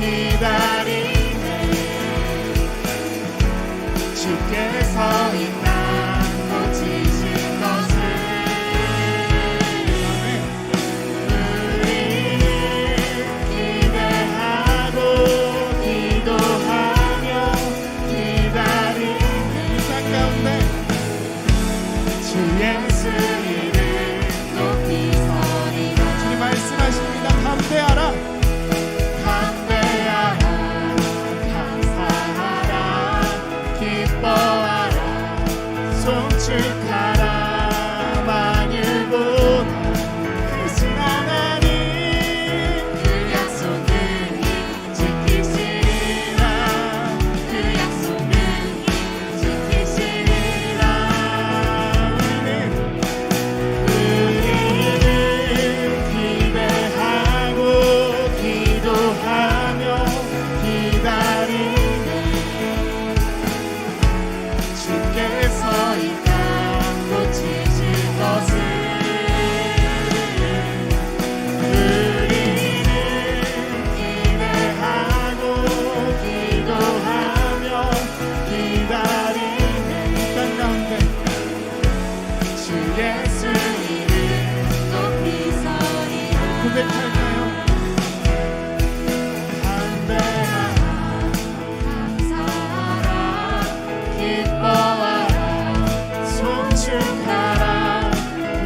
기다리네. 주께서 이 땅 고치신 것을 우리는 기대하고 기도하며 기다리네. 이 땅 가운데 주 예수 이름 높이 서리라. 주님 말씀하십니다. 담대하라, 담대하라, 감사하라, 기뻐하라, 송축하라. 만유보다 크신 하나님 그 약속은 지키시리라. 그 약속은 지키시리라. 우리는 기대하고 기도하며 기다리네. 주께서 이 땅 고치실 것을 우리는 기대하고 기도하며 기다리네. 이 땅 가운데 주 예수 이름 높이 서리라. 고백할까요? 담대하라, 감사하라, 기뻐하라, 송축하라.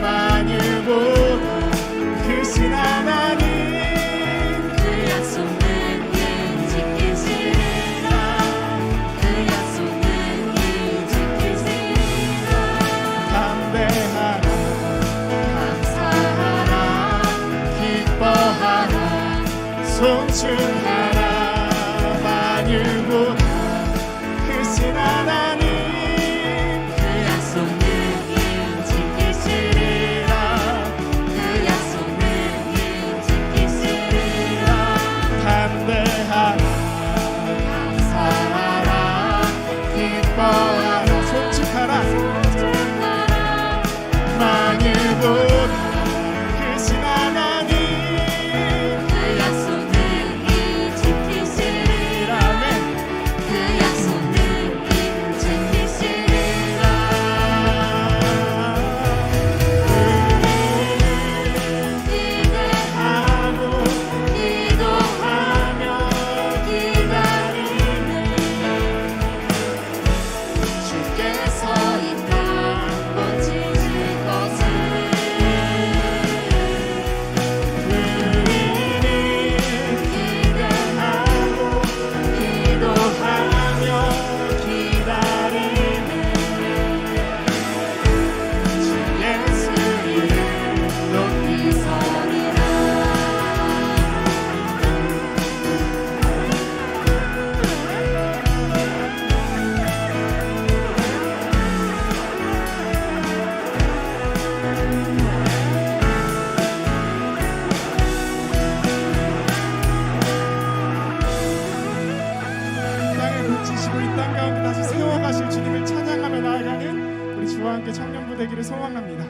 만유보다 크신 하나님 그 약속은 지키시리라. 그 약속은 지키시리라. 담대하라, 감사하라, 기뻐하라, 송축하라. 만유보다 크신 하나님 그 약속은 지키시리라. 그 약속은 지키시리라. 담대하라, 감사하라, 기뻐하라, 송축하라. 만유보다 크신 하나님 그 약속은 지키시리라. 아멘. 그 약속은 지키시리라. 기대하고 기도하며 기다리네. 주께서 이 땅 고치실 것을 우리는 기대하고 기도하며 기다리네. 주 예수 이름 높이 서리라. 이 땅을 고치시고 이 땅 가운데 다시 세워가실 주님을 찬양하며 나아가는 우리 주와 함께 청년부 되기를 소망합니다.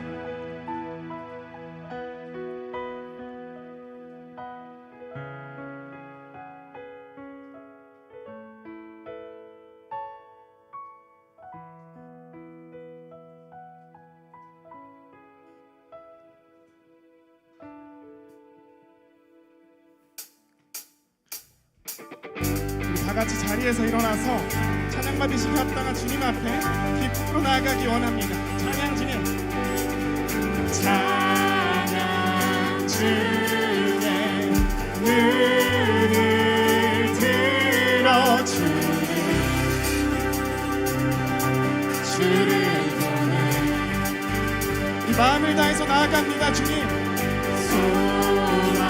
우리 다 같이 자리에서 일어나서 찬양 받으시기 합당한 주님 앞에 기쁨으로 나아가기 원합니다. 찬양 주님, 찬양 주네. 눈을 들어주네. 주를 보내. 이 마음을 다해서 나아갑니다. 주님, 소망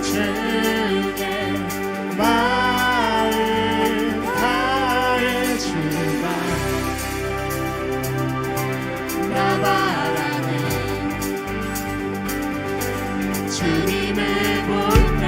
주네. 마음 다해 주가 나 바라네. 주님을 볼 때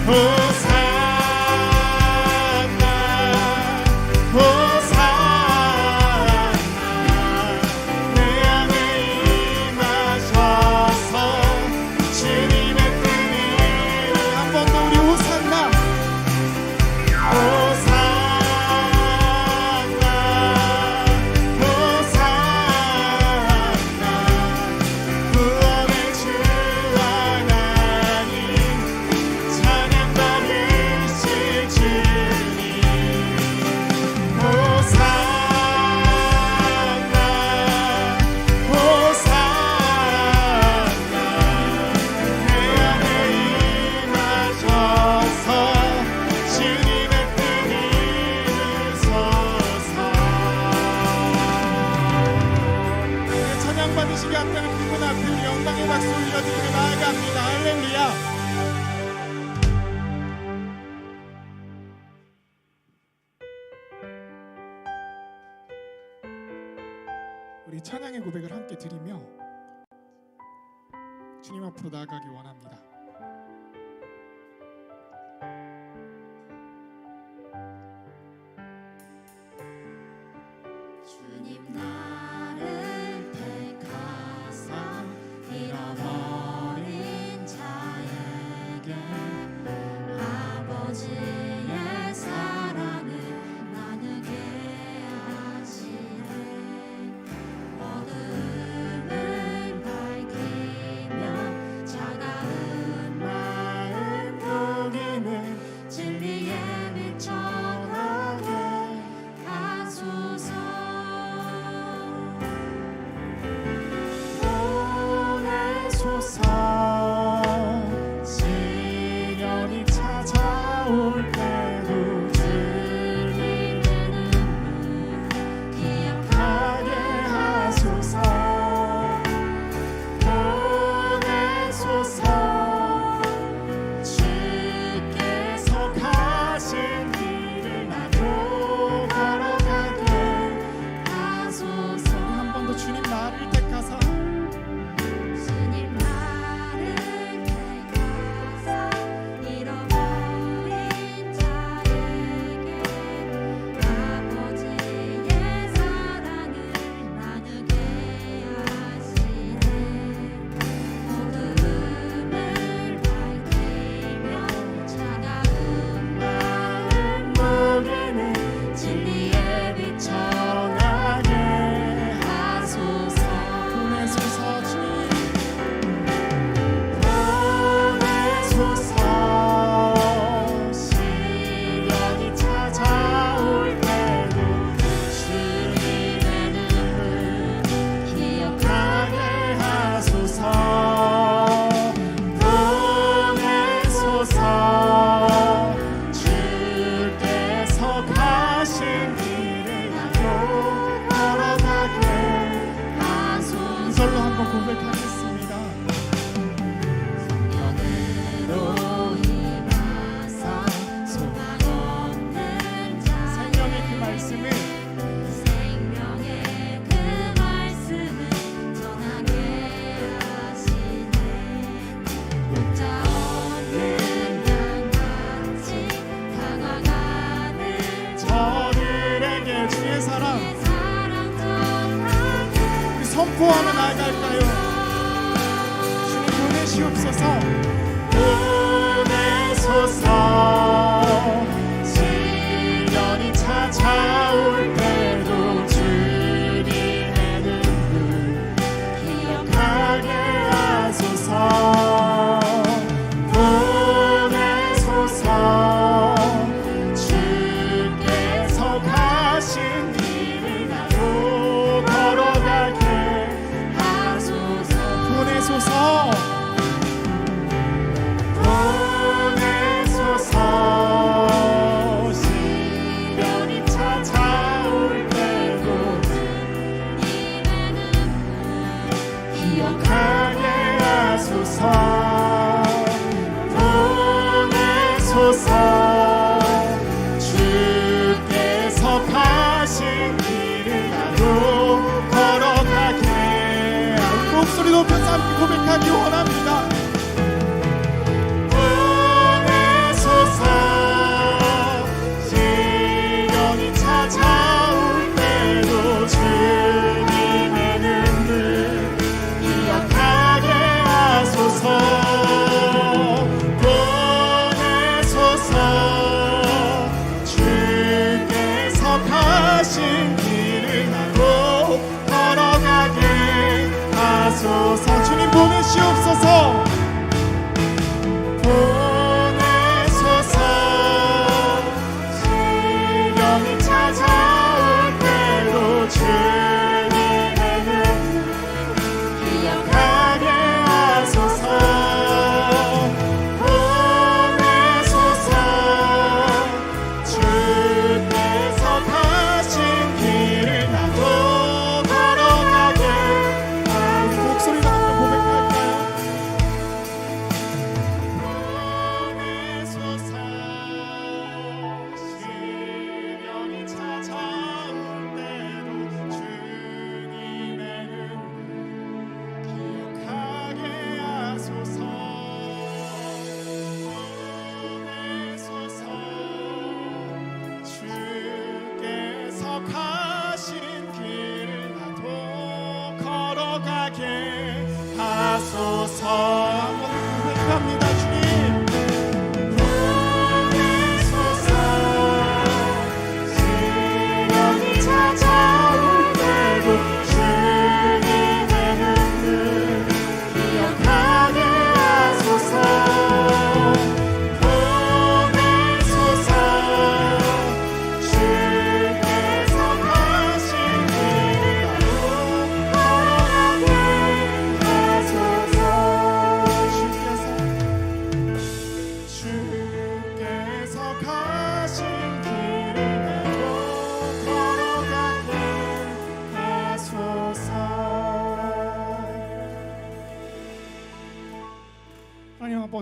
호산나 호산나 내 안에 임하셔서 주님의 뜻을 한 번 더 우리 호산나 호산나 호산나 구원의 주 하나님 찬양 받으실 주님 호산나 호산나 내 안에 임하셔서 주님의 뜻 이루소서. 찬양 받으시기 앞에는 그분 앞에 우리 영광의 박수 올려드리며 나아갑니다. 할렐루야. 우리 찬양의 고백을 함께 드리며 주님 앞으로 나아가기 원합니다. 주님 나를 택하사 잃어버린 자에게 아버지의 사랑을 나누게 하시네. 어둠을 밝히며 차가운 마음 녹이는 진리의 빛 전하게 하소서. 보내소서. 시련이 찾아올 때도 주님의 눈물 기억하게 하소서. 보내소서. 주께서 가신 길을 나도 걸어가게 하소서. 한 번 더 주님 나를 택하사 주님 나를 택하사 잃어버린 자에게 아버지의 사랑을 나누게 하시네. 어둠을 밝히며 차가운 마음 녹이는 진리의 빛 전하게 하소서. 보내소서. 주님 보내소서. 시련이 찾아올 때도 주님의 눈물 기억하게 하소서. 보내소서. 주께서 가신 길을 나도 걸어가게 하소서. 이걸로 한번 고백하겠습니다. 성령으로 임하사 소망 없는 자 생명의 그 말씀을 생명의 그 말씀을 전하게 하시네. 목자 없는 양같이 다가가는 저들에게 주의 사랑 주의 사랑 전하게 우리 선포하며 나아갈까요? 주님 보내시옵소서. 보내소서. 시련이 찾아올 때도 주님의 눈물 기억하게 하소서. 보내소서. 주께서 가신 길을 나도 걸어가게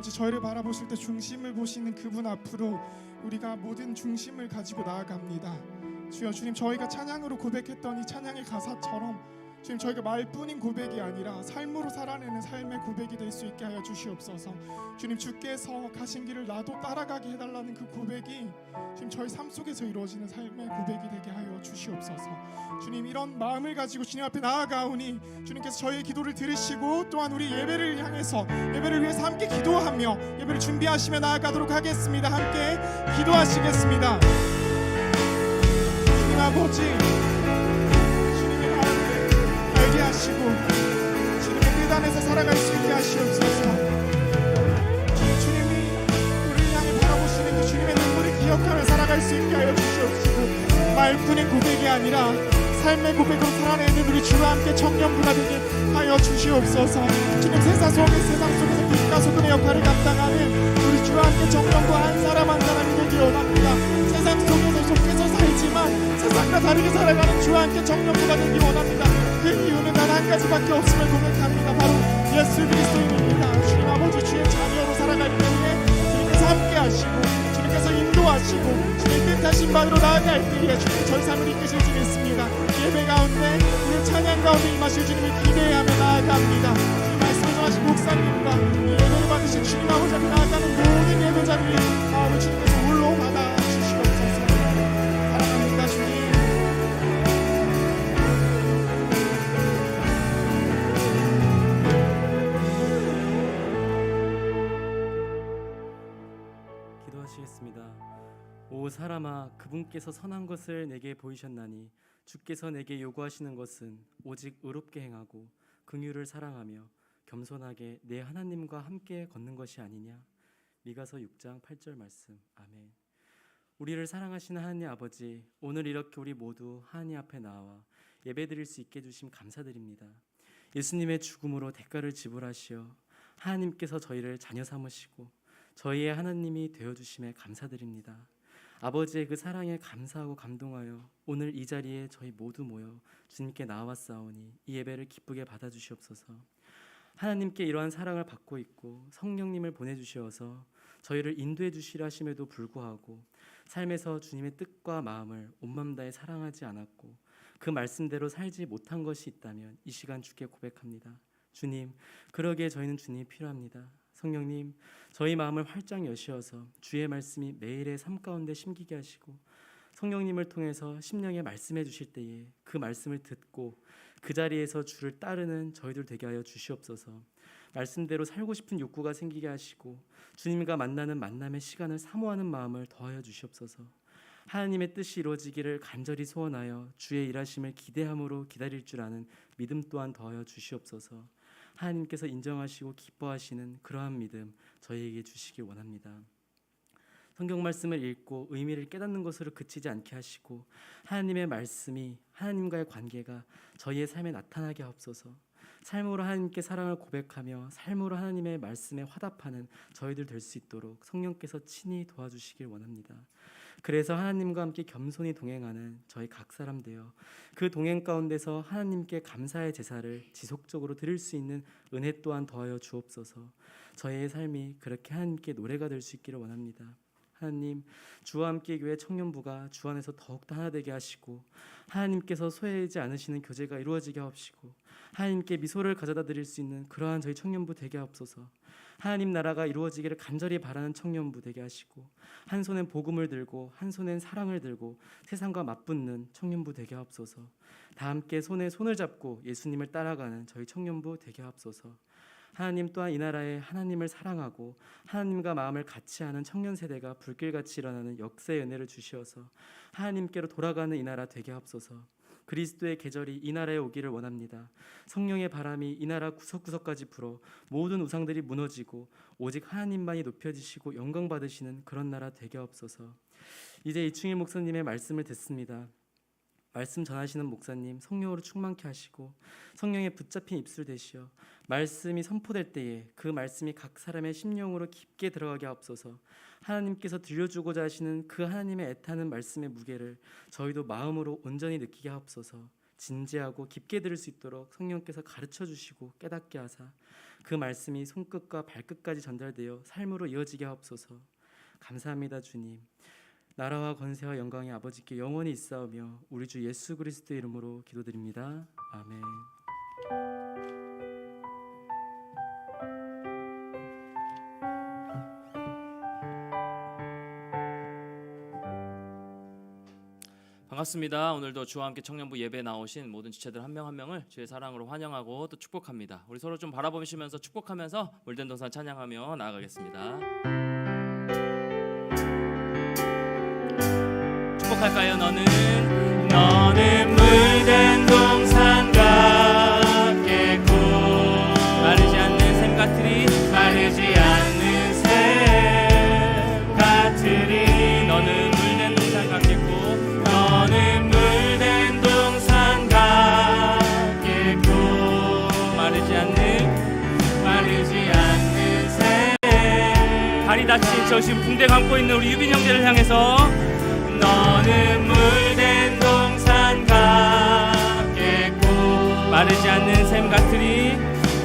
아버지, 저희를 바라보실 때 중심을 보시는 그분 앞으로 우리가 모든 중심을 가지고 나아갑니다. 주여, 주님, 저희가 찬양으로 고백했던 이 찬양의 가사처럼 주님, 저희가 말뿐인 고백이 아니라 삶으로 살아내는 삶의 고백이 될 수 있게 하여 주시옵소서. 주님, 주께서 가신 길을 나도 따라가게 해달라는 그 고백이 주님, 저희 삶 속에서 이루어지는 삶의 고백이 되게 하여 주시옵소서. 주님, 이런 마음을 가지고 주님 앞에 나아가오니 주님께서 저희의 기도를 들으시고 또한 우리 예배를 향해서 예배를 위해서 함께 기도하며 예배를 준비하시며 나아가도록 하겠습니다. 함께 기도하시겠습니다. 주님 아버지, 주님의 마음을 알게 하시고 주님의 뜻 안에서 살아갈 수 있게 하시옵소서. 주님이 우리를 향해 바라보시는 그 주님의 눈물을 기억하며 살아갈 수 있게 하여 주시옵시고, 말뿐인 고백이 아니라 삶의 고백으로 살아내는 우리 주와 함께 청년부가 되게 하여 주시옵소서. 주님, 세상 속에서 빛과 소금의 역할을 감당하는 우리 주와 함께 청년부 한 사람 한 사람이 되기 원합니다. 세상 속에서 속해서 살지만 세상과 다르게 살아가는 주와 함께 청년부가 되기 원합니다. 그 이유는 단 한 가지밖에 없음을 고백합니다. 바로 예수 그리스도입니다. 주님 아버지, 주의 자녀로 살아갈 때에 주님께서 함께 하시고 주님께서 인도하시고 주님 뜻하신 바로 나아갈 때에 주님 저희 삶을 이끄실 줄 믿습니다. 예배 가운데 우리의 찬양 가운데 임하실 주님을 기대하며 나아갑니다. 주님 말씀을 전하신 목사님과 이 예배를 받으신 주님 아버지 앞에 나아가는 모든 예배자들이 우리 주님께서 홀로 받아 주시옵소서. 사랑합니다 주님. 기도하시겠습니다. 오 사람아, 그분께서 선한 것을 내게 보이셨나니 주께서 내게 요구하시는 것은 오직 의롭게 행하고 긍휼을 사랑하며 겸손하게 내 하나님과 함께 걷는 것이 아니냐. 미가서 6장 8절 말씀. 아멘. 우리를 사랑하시는 하나님 아버지, 오늘 이렇게 우리 모두 하나님 앞에 나와 예배드릴 수 있게 해주심 감사드립니다. 예수님의 죽음으로 대가를 지불하시어 하나님께서 저희를 자녀 삼으시고 저희의 하나님이 되어주심에 감사드립니다. 아버지의 그 사랑에 감사하고 감동하여 오늘 이 자리에 저희 모두 모여 주님께 나와싸우니 이 예배를 기쁘게 받아주시옵소서. 하나님께 이러한 사랑을 받고 있고 성령님을 보내주시어서 저희를 인도해 주시려 하심에도 불구하고 삶에서 주님의 뜻과 마음을 온 마음 다해 사랑하지 않았고 그 말씀대로 살지 못한 것이 있다면 이 시간 주께 고백합니다. 주님, 그러기에 저희는 주님이 필요합니다. 성령님, 저희 마음을 활짝 여시어서 주의 말씀이 매일의 삶 가운데 심기게 하시고 성령님을 통해서 심령에 말씀해 주실 때에 그 말씀을 듣고 그 자리에서 주를 따르는 저희들 되게 하여 주시옵소서. 말씀대로 살고 싶은 욕구가 생기게 하시고 주님과 만나는 만남의 시간을 사모하는 마음을 더하여 주시옵소서. 하나님의 뜻이 이루어지기를 간절히 소원하여 주의 일하심을 기대함으로 기다릴 줄 아는 믿음 또한 더하여 주시옵소서. 하나님께서 인정하시고 기뻐하시는 그러한 믿음 저희에게 주시길 원합니다. 성경 말씀을 읽고 의미를 깨닫는 것으로 그치지 않게 하시고 하나님의 말씀이 하나님과의 관계가 저희의 삶에 나타나게 하옵소서. 삶으로 하나님께 사랑을 고백하며 삶으로 하나님의 말씀에 화답하는 저희들 될 수 있도록 성령께서 친히 도와주시길 원합니다. 그래서 하나님과 함께 겸손히 동행하는 저희 각 사람 되어 그 동행 가운데서 하나님께 감사의 제사를 지속적으로 드릴 수 있는 은혜 또한 더하여 주옵소서. 저희의 삶이 그렇게 하나님께 노래가 될 수 있기를 원합니다. 하나님, 주와 함께 교회 청년부가 주 안에서 더욱더 하나 되게 하시고 하나님께서 소외하지 않으시는 교제가 이루어지게 하옵시고 하나님께 미소를 가져다 드릴 수 있는 그러한 저희 청년부 되게 하옵소서. 하나님 나라가 이루어지기를 간절히 바라는 청년부 되게 하시고 한 손엔 복음을 들고 한 손엔 사랑을 들고 세상과 맞붙는 청년부 되게 하옵소서. 다 함께 손에 손을 잡고 예수님을 따라가는 저희 청년부 되게 하옵소서. 하나님 또한 이 나라에 하나님을 사랑하고 하나님과 마음을 같이 하는 청년 세대가 불길같이 일어나는 역사의 은혜를 주시어서 하나님께로 돌아가는 이 나라 되게 하옵소서. 그리스도의 계절이 이 나라에 오기를 원합니다. 성령의 바람이 이 나라 구석구석까지 불어 모든 우상들이 무너지고 오직 하나님만이 높여지시고 영광 받으시는 그런 나라 되게 하옵소서. 이제 이충일 목사님의 말씀을 듣습니다. 말씀 전하시는 목사님 성령으로 충만케 하시고 성령에 붙잡힌 입술 되시어 말씀이 선포될 때에 그 말씀이 각 사람의 심령으로 깊게 들어가게 하옵소서. 하나님께서 들려주고자 하시는 그 하나님의 애타는 말씀의 무게를 저희도 마음으로 온전히 느끼게 하옵소서. 진지하고 깊게 들을 수 있도록 성령께서 가르쳐 주시고 깨닫게 하사 그 말씀이 손끝과 발끝까지 전달되어 삶으로 이어지게 하옵소서. 감사합니다 주님. 나라와 권세와 영광이 아버지께 영원히 있사오며 우리 주 예수 그리스도의 이름으로 기도드립니다. 아멘. 반갑습니다. 오늘도 주와 함께 청년부 예배에 나오신 모든 지체들 한 명 한 명을 주의 사랑으로 환영하고 또 축복합니다. 우리 서로 좀 바라보시면서 축복하면서 물된 동산 찬양하며 나아가겠습니다. 축복할까요? 너는 물된 동산 같겠고 마르지 않는 샘 같으리 마르지 않는 샘 같으리 너는 물된 동산 같겠고 너는 물된 동산 같겠고 마르지 않는 샘 다리 다친 저 지금 붕대 감고 있는 우리 유빈 형제를 향해서 너는 물된 동산 같겠고 마르지 않는 샘 같으리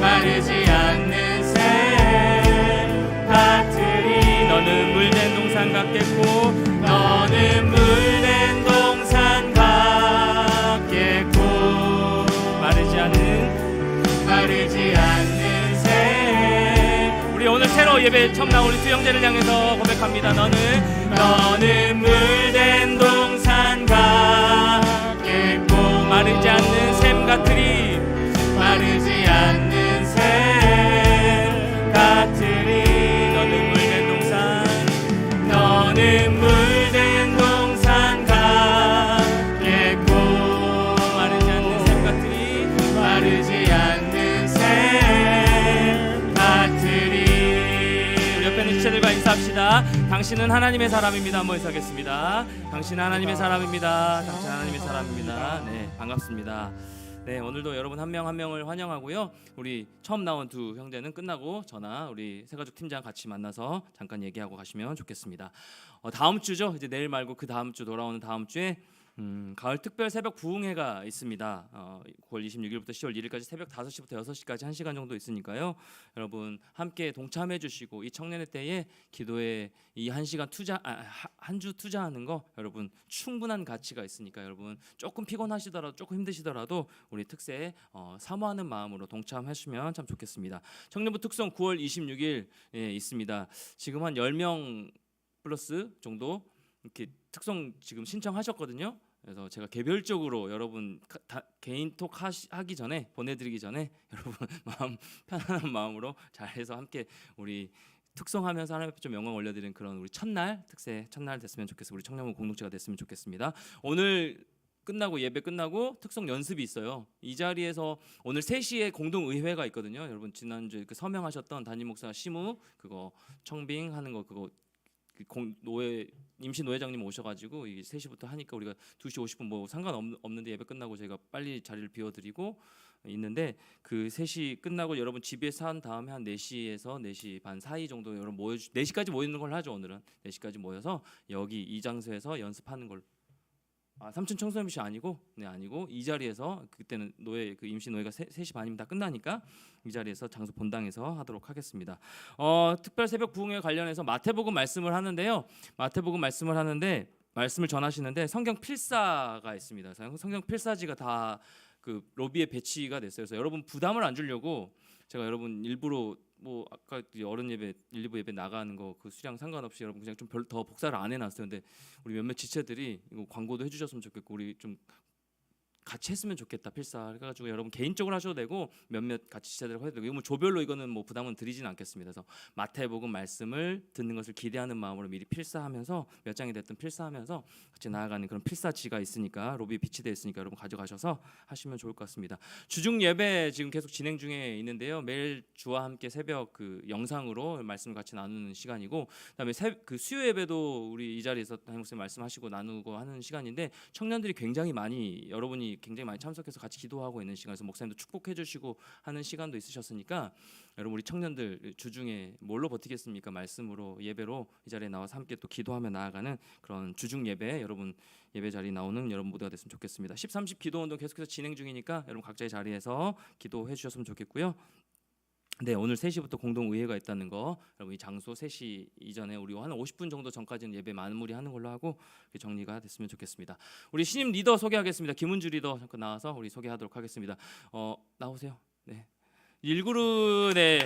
마르지 않는 샘 같으리 너는 물된 동산 같겠고 너는 물된 동산 같겠고 마르지 않는 샘 우리 오늘 새로 예배 처음 나온 우리 두 형제를 향해서 고백합니다. 너는 물된 동산 같겠고 마르지 않는 샘 같으리 마르지 않는 샘 같으리 너는 물된 동산 같겠고 마르지 않는 샘 같으리 마르지 않는 샘 같으리 우리 옆에 있는 지체들과 인사합시다. 당신은 하나님의 사람입니다. 한번 인사하겠습니다. 당신은 하나님의 사람입니다. 당신은 하나님의 사람입니다. 네, 반갑습니다. 네, 오늘도 여러분 한 명 한 명을 환영하고요. 우리 처음 나온 두 형제는 끝나고 저나 우리 새가족 팀장 같이 만나서 잠깐 얘기하고 가시면 좋겠습니다. 다음 주죠. 이제 내일 말고 그 다음 주 돌아오는 다음 주에 가을 특별 새벽 부흥회가 있습니다. 9월 26일부터 10월 1일까지 새벽 5시부터 6시까지 1시간 정도 있으니까요. 여러분 함께 동참해 주시고 이 청년의 때에 기도에 이 1시간 한 주 투자하는 거 여러분 충분한 가치가 있으니까 여러분 조금 피곤하시더라도 조금 힘드시더라도 우리 특세에 사모하는 마음으로 동참하시면 참 좋겠습니다. 청년부 특송 9월 26일 있습니다. 지금 한 10명 플러스 정도 이렇게 특송 지금 신청하셨거든요. 그래서 제가 개별적으로 여러분 개인톡 하기 전에 보내드리기 전에 여러분 마음 편안한 마음으로 잘해서 함께 우리 특송하면서 하나님 앞에 좀 영광 올려드리는 그런 우리 첫날 특세 첫날 됐으면 좋겠어요. 우리 청년부 공동체가 됐으면 좋겠습니다. 오늘 끝나고 예배 끝나고 특송 연습이 있어요. 이 자리에서 오늘 3시에 공동 의회가 있거든요. 여러분 지난주에 그 서명하셨던 담임 목사 시무 그거 청빙하는 거 그거 노예 임시 노회장님 오셔가지고 이게 3시부터 하니까 우리가 2시 50분 뭐 상관없는데 예배 끝나고 저희가 빨리 자리를 비워드리고 있는데 그 3시 끝나고 여러분 집에 산 다음에 한 4시에서 4시 반 사이 정도 여러분 4시까지 모이는 걸 하죠. 오늘은 4시까지 모여서 여기 이 장소에서 연습하는 걸 삼촌 청소년부시 아니고 아니고 이 자리에서 그때는 노예 그 임시 노예가 3시 반이면 다 끝나니까 이 자리에서 장소 본당에서 하도록 하겠습니다. 특별 새벽 부흥회 관련해서 마태복음 말씀을 하는데요. 마태복음 말씀을 하는데 말씀을 전하시는데 성경 필사가 있습니다. 성경 필사지가 다 그 로비에 배치가 됐어요. 그래서 여러분 부담을 안 주려고 제가 여러분 일부러 뭐 아까 어른 예배 1, 2부 예배 나가는 거 그 수량 상관없이 여러분 그냥 좀 더 복사를 안 해놨어요. 근데 우리 몇몇 지체들이 이거 광고도 해주셨으면 좋겠고 우리 좀 같이 했으면 좋겠다 필사 해가지고 여러분 개인적으로 하셔도 되고 몇몇 같이 지체들 해도 되고 이거 뭐 조별로 이거는 뭐 부담은 드리지는 않겠습니다. 그래서 마태복음 말씀을 듣는 것을 기대하는 마음으로 미리 필사하면서 몇 장이 됐든 필사하면서 같이 나아가는 그런 필사지가 있으니까 로비에 비치되어 있으니까 여러분 가져가셔서 하시면 좋을 것 같습니다. 주중 예배 지금 계속 진행 중에 있는데요. 매일 주와 함께 새벽 그 영상으로 말씀을 같이 나누는 시간이고 그다음에 그 수요 예배도 우리 이 자리에서 담임 목사님 말씀하시고 나누고 하는 시간인데 청년들이 굉장히 많이 여러분이 굉장히 많이 참석해서 같이 기도하고 있는 시간에서 목사님도 축복해 주시고 하는 시간도 있으셨으니까 여러분 우리 청년들 주중에 뭘로 버티겠습니까? 말씀으로 예배로 이 자리에 나와서 함께 또 기도하며 나아가는 그런 주중 예배 여러분 예배 자리 나오는 여러분 모두가 됐으면 좋겠습니다. 10-30 기도 운동 계속해서 진행 중이니까 여러분 각자의 자리에서 기도해 주셨으면 좋겠고요. 네, 오늘 3시부터 공동 의회가 있다는 거 여러분 이 장소 3시 이전에 우리 한 50분 정도 전까지는 예배 마무리하는 걸로 하고 정리가 됐으면 좋겠습니다. 우리 신임 리더 소개하겠습니다. 김은주 리더 잠깐 나와서 우리 소개하도록 하겠습니다. 나오세요. 네. 1그룹이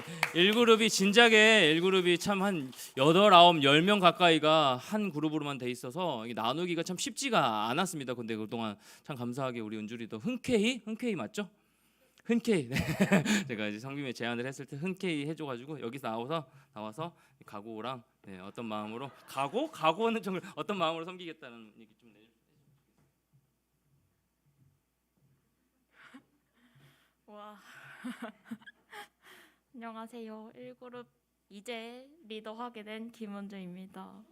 진작에 1그룹이 참 한 8, 9, 10명 가까이가 한 그룹으로만 돼 있어서 이게 나누기가 참 쉽지가 않았습니다. 근데 그동안 참 감사하게 우리 은주 리더 흔쾌히 맞죠? 흔쾌히 네. 제가 이제 성김에 제안을 했을 때 흔쾌히 해줘가지고 여기서 나와서 각오랑 네, 어떤 마음으로 각오는 정말 어떤 마음으로 섬기겠다는 얘기 좀 내주세요. 와. 안녕하세요. 1그룹 이제 리더하게 된 김은주입니다.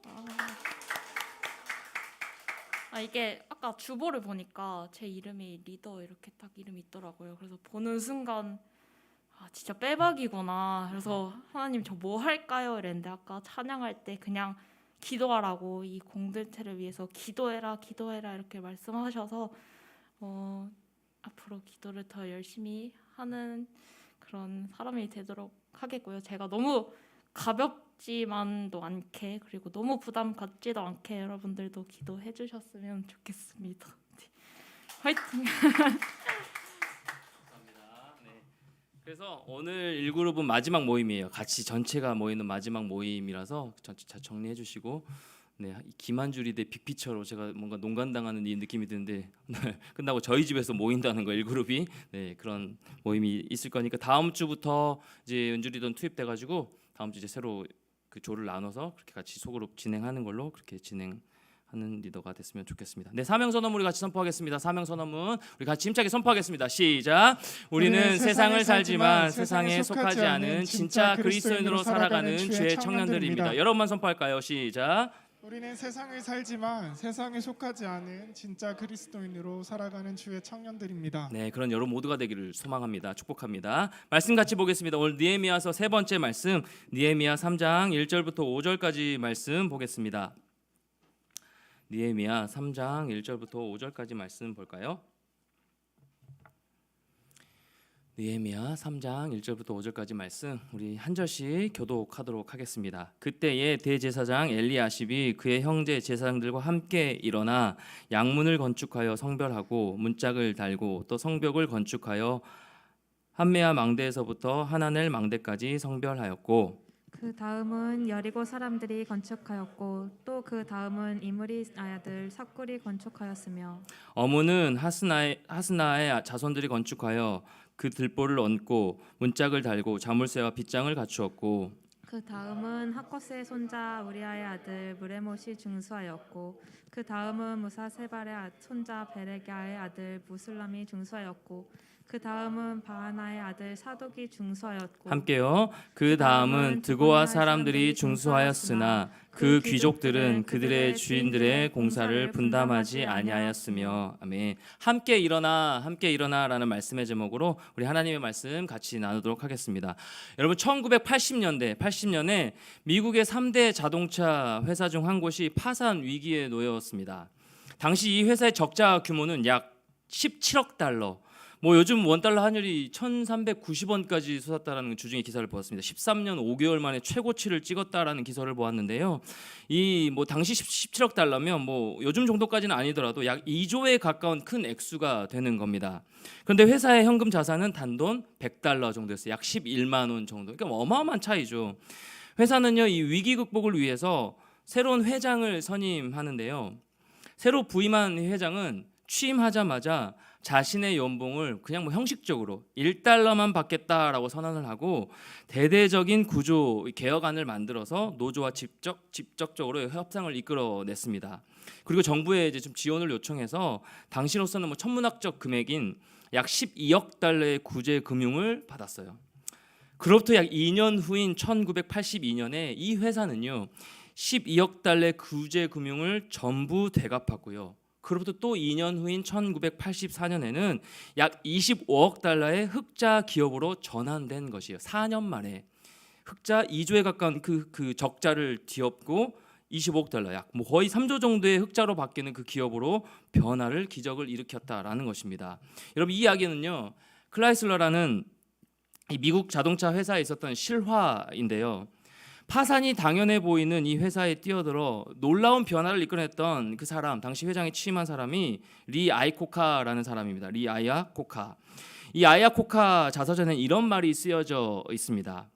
이게 아까 주보를 보니까 제 이름이 리더 이렇게 딱 이름이 있더라고요. 그래서 보는 순간 진짜 빼박이구나. 그래서 하나님 저 뭐 할까요? 이랬는데 아까 찬양할 때 그냥 기도하라고 이 공동체를 위해서 기도해라 이렇게 말씀하셔서 앞으로 기도를 더 열심히 하는 그런 사람이 되도록 하겠고요. 제가 너무 가볍지만도 않게 그리고 너무 부담 갖지도 않게 여러분들도 기도해 주셨으면 좋겠습니다. 화이팅! 감사합니다. 네. 그래서 오늘 1그룹은 마지막 모임이에요. 같이 전체가 모이는 마지막 모임이라서 전체 잘 정리해 주시고 네, 김한주 리더의 빅피처로 제가 뭔가 농간당하는 이 느낌이 드는데 끝나고 저희 집에서 모인다는 거 1그룹이 네, 그런 모임이 있을 거니까 다음 주부터 이제 은주 리더는 투입돼 가지고 다음 주 이제 새로 그 조를 나눠서 그렇게 같이 소그룹 진행하는 걸로 그렇게 진행하는 리더가 됐으면 좋겠습니다. 네, 사명 선언문 우리 같이 선포하겠습니다. 사명 선언문 우리 같이 힘차게 선포하겠습니다. 시작. 우리는 세상을 살지만 세상에 속하지 않은 진짜 그리스도인으로 살아가는 주의 청년들입니다. 여러분만 선포할까요? 시작. 우리는 세상을 살지만 세상에 속하지 않은 진짜 그리스도인으로 살아가는 주의 청년들입니다. 네, 그런 여러분 모두가 되기를 소망합니다. 축복합니다. 말씀 같이 보겠습니다. 오늘 느헤미야서 세 번째 말씀, 느헤미야 3장 1절부터 5절까지 말씀 보겠습니다. 느헤미야 3장 1절부터 5절까지 말씀 볼까요? 느헤미야 3장 1절부터 5절까지 말씀 우리 한 절씩 교독하도록 하겠습니다. 그때에 대제사장 엘리야십이 그의 형제 제사장들과 함께 일어나 양문을 건축하여 성별하고 문짝을 달고 또 성벽을 건축하여 한메아 망대에서부터 하나넬 망대까지 성별하였고 그 다음은 여리고 사람들이 건축하였고 또 그 다음은 이므리 아들 삭굴이 건축하였으며 어무는 하스나의 자손들이 건축하여 그 들보를 얹고 문짝을 달고 자물쇠와 빗장을 갖추었고 그 다음은 하코스의 손자 우리아의 아들 무레못이 중수하였고 그 다음은 무사세발의 손자 베레기아의 아들 무슬람이 중수하였고 그 다음은 바하나의 아들 사독이 중수하였고 함께요. 그 다음은 드고아 사람들이 중수하였으나 그 귀족들은 그들의 주인들의 공사를 분담하지 아니하였으며 아멘. 함께 일어나라는 말씀의 제목으로 우리 하나님의 말씀 같이 나누도록 하겠습니다. 여러분 1980년에 미국의 3대 자동차 회사 중 한 곳이 파산 위기에 놓였습니다. 당시 이 회사의 적자 규모는 약 17억 달러. 요즘 원달러 환율이 1,390원까지 솟았다라는 주중에 기사를 보았습니다. 13년 5개월 만에 최고치를 찍었다라는 기사를 보았는데요. 이 당시 17억 달러면 요즘 정도까지는 아니더라도 약 2조에 가까운 큰 액수가 되는 겁니다. 그런데 회사의 현금 자산은 단돈 100달러 정도였어요. 약 11만 원 정도. 그러니까 어마어마한 차이죠. 회사는요, 이 위기 극복을 위해서 새로운 회장을 선임하는데요. 새로 부임한 회장은 취임하자마자 자신의 연봉을 그냥 형식적으로 1달러만 받겠다라고 선언을 하고 대대적인 구조 개혁안을 만들어서 노조와 직접적으로 협상을 이끌어냈습니다. 그리고 정부에 이제 좀 지원을 요청해서 당시로서는 천문학적 금액인 약 12억 달러의 구제 금융을 받았어요. 그로부터 약 2년 후인 1982년에 이 회사는요 12억 달러의 구제 금융을 전부 되갚았고요. 그로부터 또 2년 후인 1984년에는 약 25억 달러의 흑자 기업으로 전환된 것이에요. 4년 만에 흑자 2조에 가까운 그 적자를 뒤엎고 25억 달러, 약 거의 3조 정도의 흑자로 바뀌는 그 기업으로 기적을 일으켰다라는 것입니다. 여러분 이 이야기는요, 클라이슬러라는 이 미국 자동차 회사에 있었던 실화인데요. 파산이 당연해 보이는 이 회사에 뛰어들어 놀라운 변화를 이끌어냈던 그 사람, 당시 회장에 취임한 사람이 리 아이코카라는 사람입니다. 리 아야코카. 이 아야코카 자서전에 이런 말이 쓰여져 있습니다.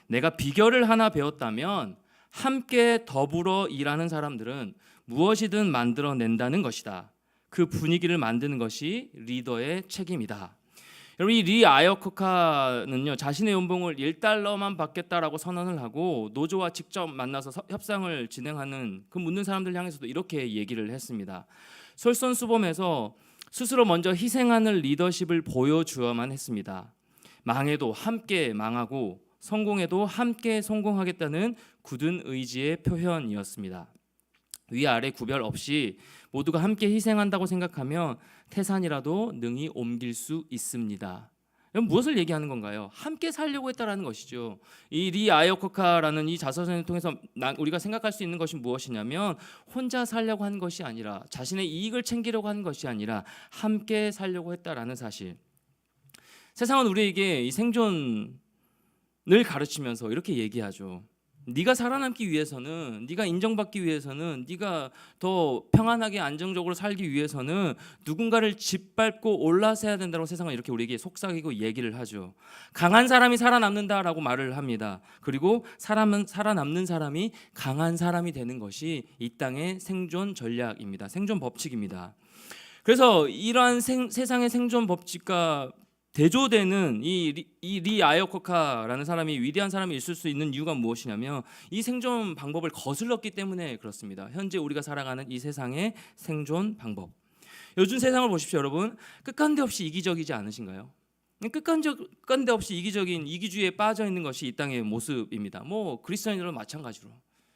내가 비결을 하나 배웠다면 함께 더불어 일하는 사람들은 무엇이든 만들어낸다는 것이다. 그 분위기를 만드는 것이 리더의 책임이다. 여러분, 이 리 아야코카는요, 자신의 연봉을 $1만 받겠다라고 선언을 하고 노조와 직접 만나서 협상을 진행하는 그 묻는 사람들 향해서도 이렇게 얘기를 했습니다. 솔선수범해서 스스로 먼저 희생하는 리더십을 보여주어야만 했습니다. 망해도 함께 망하고 성공해도 함께 성공하겠다는 굳은 의지의 표현이었습니다. 위아래 구별 없이 모두가 함께 희생한다고 생각하면 태산이라도 능히 옮길 수 있습니다. 무엇을 얘기하는 건가요? 함께 살려고 했다라는 것이죠. 이 리 아야코카라는 이 자서전을 통해서 우리가 생각할 수 있는 것이 무엇이냐면 혼자 살려고 한 것이 아니라 자신의 이익을 챙기려고 한 것이 아니라 함께 살려고 했다라는 사실. 세상은 우리에게 이 생존을 가르치면서 이렇게 얘기하죠. 네가 살아남기 위해서는, 네가 인정받기 위해서는, 네가 더 평안하게 안정적으로 살기 위해서는 누군가를 짓밟고 올라서야 된다고 세상은 이렇게 우리에게 속삭이고 얘기를 하죠. 강한 사람이 살아남는다라고 말을 합니다. 그리고 살아남는 사람이 강한 사람이 되는 것이 이 땅의 생존 전략입니다. 생존 법칙입니다. 그래서 이러한 세상의 생존 법칙과 대조되는 이 리 아야코카라는 사람이 위대한 사람이 있을 수 있는 이유가 무엇이냐면 이 생존 방법을 거슬렀기 때문에 그렇습니다. 현재 우리가 살아가는 이 세상의 생존 방법. 요즘 세상을 보십시오, 여러분. 끝간데 없이 이기적이지 않으신가요? 끝간데 없이 이기적인 이기주의에 빠져 있는 것이 이 땅의 모습입니다. 뭐 그리스도인들은 마찬가지로.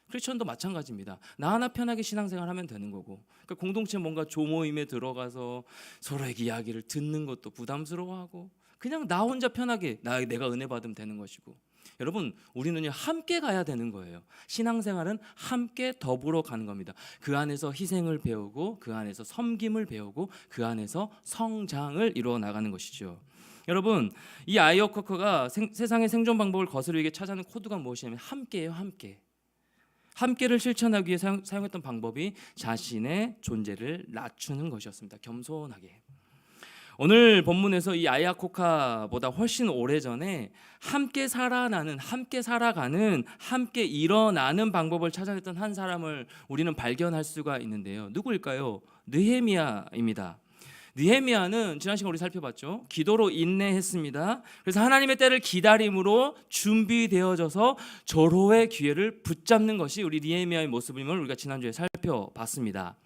크리스천도 마찬가지입니다. 나 하나 편하게 신앙생활하면 되는 거고, 그러니까 공동체 뭔가 조모임에 들어가서 서로에게 이야기를 듣는 것도 부담스러워하고 그냥 나 혼자 편하게 내가 은혜 받으면 되는 것이고. 여러분, 우리는요 함께 가야 되는 거예요. 신앙생활은 함께 더불어 가는 겁니다. 그 안에서 희생을 배우고 그 안에서 섬김을 배우고 그 안에서 성장을 이루어 나가는 것이죠. 여러분, 이 아야코카가 세상의 생존 방법을 거스르게 찾아낸 코드가 무엇이냐면 함께예요. 함께를 실천하기 위해 사용했던 방법이 자신의 존재를 낮추는 것이었습니다. 겸손하게. 오늘 본문에서 이 아야코카보다 훨씬 오래전에 함께 살아가는, 함께 일어나는 방법을 찾아냈던 한 사람을 우리는 발견할 수가 있는데요. 누구일까요? 느헤미야입니다. 느헤미야는 지난 시간 우리 살펴봤죠. 기도로 인내했습니다. 그래서 하나님의 때를 기다림으로 준비되어져서 절호의 기회를 붙잡는 것이 우리 느헤미야의 모습임을 우리가 지난주에 살펴봤습니다.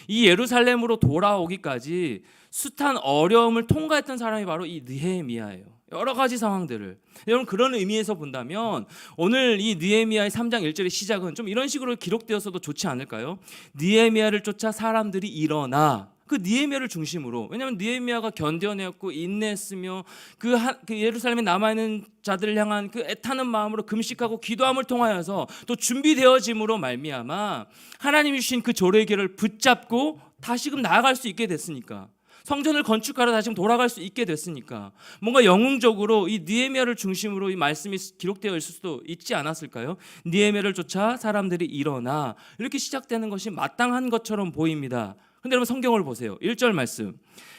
이 예루살렘으로 돌아오기까지 숱한 어려움을 통과했던 사람이 바로 이 느헤미야예요. 여러 가지 상황들을. 여러분, 그런 의미에서 본다면 오늘 이 느헤미야의 3장 1절의 시작은 좀 이런 식으로 기록되었어도 좋지 않을까요? 느헤미야를 쫓아 사람들이 일어나. 그 느헤미야를 중심으로, 왜냐하면 느헤미야가 견뎌내었고 인내했으며 그 예루살렘에 남아있는 자들을 향한 그 애타는 마음으로 금식하고 기도함을 통하여서 또 준비되어짐으로 말미암아 하나님이 주신 그 조례의 길을 붙잡고 다시금 나아갈 수 있게 됐으니까, 성전을 건축하러 다시 돌아갈 수 있게 됐으니까 뭔가 영웅적으로 이 느헤미야를 중심으로 이 말씀이 기록되어 있을 수도 있지 않았을까요? 느헤미야를 쫓아 사람들이 일어나, 이렇게 시작되는 것이 마땅한 것처럼 보입니다. 근데 여러분, 성경을 보세요. 1절 말씀.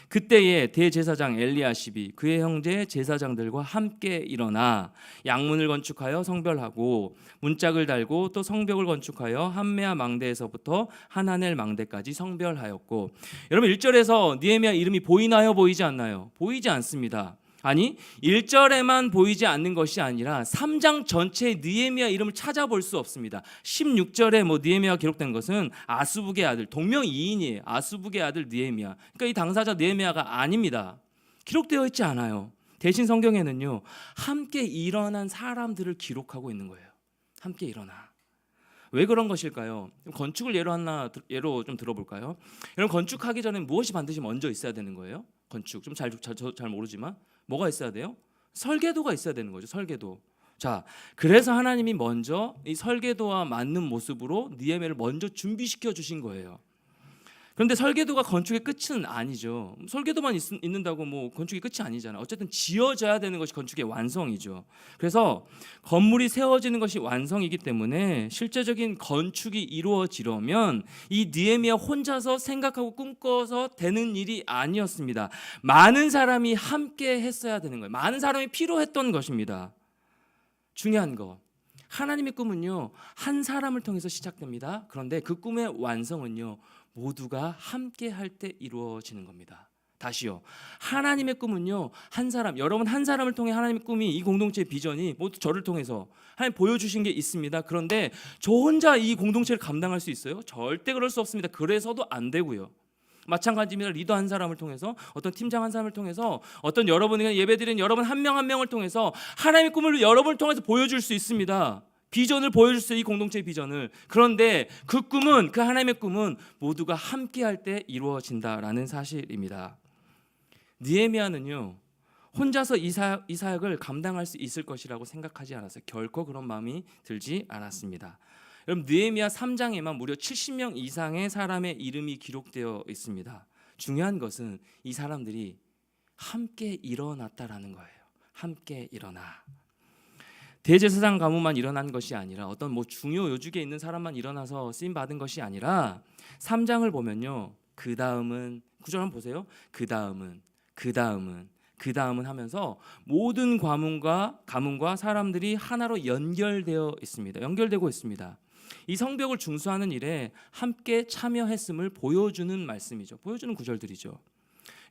그때에 대제사장 엘리야십이 그의 형제 제사장들과 함께 일어나 양문을 건축하여 성별하고 문짝을 달고 또 성벽을 건축하여 한메아 망대에서부터 하나넬 망대까지 성별하였고. 여러분, 1절에서 느헤미야 이름이 보이나요? 보이지 않나요? 보이지 않습니다. 아니, 1절에만 보이지 않는 것이 아니라 3장 전체의 느헤미야 이름을 찾아볼 수 없습니다. 16절에 느헤미야가 기록된 것은 아스북의 아들, 동명이인이에요. 아스북의 아들 느헤미야. 그러니까 이 당사자 느헤미야가 아닙니다. 기록되어 있지 않아요. 대신 성경에는요, 함께 일어난 사람들을 기록하고 있는 거예요. 함께 일어나. 왜 그런 것일까요? 건축을 예로 좀 들어볼까요? 여러분, 건축하기 전에 무엇이 반드시 먼저 있어야 되는 거예요? 건축 좀 잘 모르지만 뭐가 있어야 돼요? 설계도가 있어야 되는 거죠. 설계도. 자, 그래서 하나님이 먼저 이 설계도와 맞는 모습으로 느헤미야를 먼저 준비시켜 주신 거예요. 그런데 설계도가 건축의 끝은 아니죠. 설계도만 있는다고 뭐 건축이 끝이 아니잖아요. 어쨌든 지어져야 되는 것이 건축의 완성이죠. 그래서 건물이 세워지는 것이 완성이기 때문에 실제적인 건축이 이루어지려면 이 느헤미야 혼자서 생각하고 꿈꿔서 되는 일이 아니었습니다. 많은 사람이 함께 했어야 되는 거예요. 많은 사람이 필요했던 것입니다. 중요한 거. 하나님의 꿈은요, 한 사람을 통해서 시작됩니다. 그런데 그 꿈의 완성은요, 모두가 함께 할 때 이루어지는 겁니다. 다시요. 하나님의 꿈은요, 한 사람, 여러분 한 사람을 통해 하나님의 꿈이, 이 공동체의 비전이 모두 저를 통해서 하나님 보여주신 게 있습니다. 그런데 저 혼자 이 공동체를 감당할 수 있어요? 절대 그럴 수 없습니다. 그래서도 안 되고요. 마찬가지입니다. 리더 한 사람을 통해서, 어떤 팀장 한 사람을 통해서, 어떤 여러분이 예배드리는 여러분 한 명 한 명을 통해서 하나님의 꿈을 여러분을 통해서 보여줄 수 있습니다. 비전을 보여줄 수 있어요. 이 공동체의 비전을. 그런데 그 꿈은, 그 하나님의 꿈은 모두가 함께 할 때 이루어진다라는 사실입니다. 느헤미야는요, 혼자서 이 사역을 감당할 수 있을 것이라고 생각하지 않았어요. 결코 그런 마음이 들지 않았습니다. 여러분, 느헤미야 3장에만 무려 70명 이상의 사람의 이름이 기록되어 있습니다. 중요한 것은 이 사람들이 함께 일어났다라는 거예요. 함께 일어나. 대제사장 가문만 일어난 것이 아니라 어떤 뭐 중요 요직에 있는 사람만 일어나서 쓰임 받은 것이 아니라 3장을 보면요, 그 다음은, 구절 한번 보세요. 그 다음은 하면서 모든 가문과 사람들이 하나로 연결되어 있습니다. 연결되고 있습니다. 이 성벽을 중수하는 일에 함께 참여했음을 보여주는 말씀이죠. 보여주는 구절들이죠.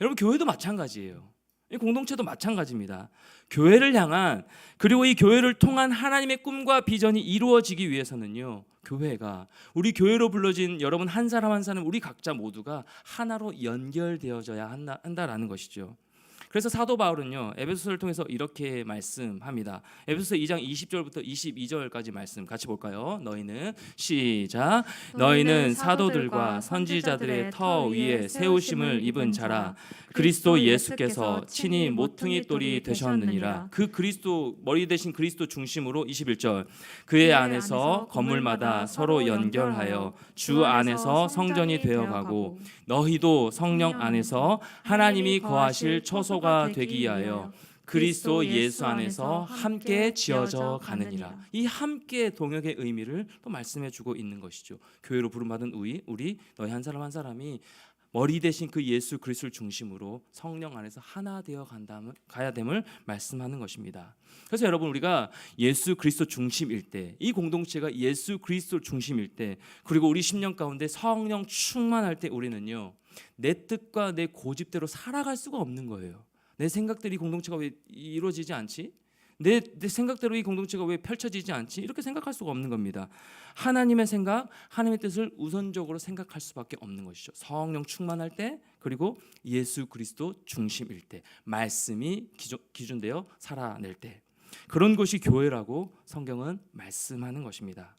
여러분, 교회도 마찬가지예요. 이 공동체도 마찬가지입니다. 교회를 향한, 그리고 이 교회를 통한 하나님의 꿈과 비전이 이루어지기 위해서는요, 교회가, 우리 교회로 불러진 여러분 한 사람 한 사람, 우리 각자 모두가 하나로 연결되어져야 한다라는 것이죠. 그래서 사도 바울은요, 에베소서를 통해서 이렇게 말씀합니다. 에베소서 2장 20절부터 22절까지 말씀 같이 볼까요? 너희는, 시작, 너희는 사도들과 선지자들의 터 위에 세우심을 입은 자라. 그리스도 예수께서 친히 모퉁이 돌이 되셨느니라. 그 그리스도, 머리 대신 그리스도 중심으로 21절, 그의 안에서 건물마다 서로 연결하여 주 안에서 성전이 되어가고 너희도 성령 안에서 하나님이 거하실 처소가 되기 위하여 그리스도 예수 안에서 함께 지어져 가느니라. 이 함께 동역의 의미를 또 말씀해 주고 있는 것이죠. 교회로 부름받은 우리 너희 한 사람 한 사람이 머리 대신 그 예수 그리스도를 중심으로 성령 안에서 하나 되어 가야 됨을 말씀하는 것입니다. 그래서 여러분, 우리가 예수 그리스도 중심일 때, 이 공동체가 예수 그리스도 중심일 때, 그리고 우리 10년 가운데 성령 충만할 때 우리는요, 내 뜻과 내 고집대로 살아갈 수가 없는 거예요. 내 생각들이 공동체가 왜 이루어지지 않지? 내 생각대로 이 공동체가 왜 펼쳐지지 않지? 이렇게 생각할 수가 없는 겁니다. 하나님의 생각, 하나님의 뜻을 우선적으로 생각할 수밖에 없는 것이죠. 성령 충만할 때, 그리고 예수 그리스도 중심일 때, 말씀이 기준되어 살아낼 때, 그런 것이 교회라고 성경은 말씀하는 것입니다.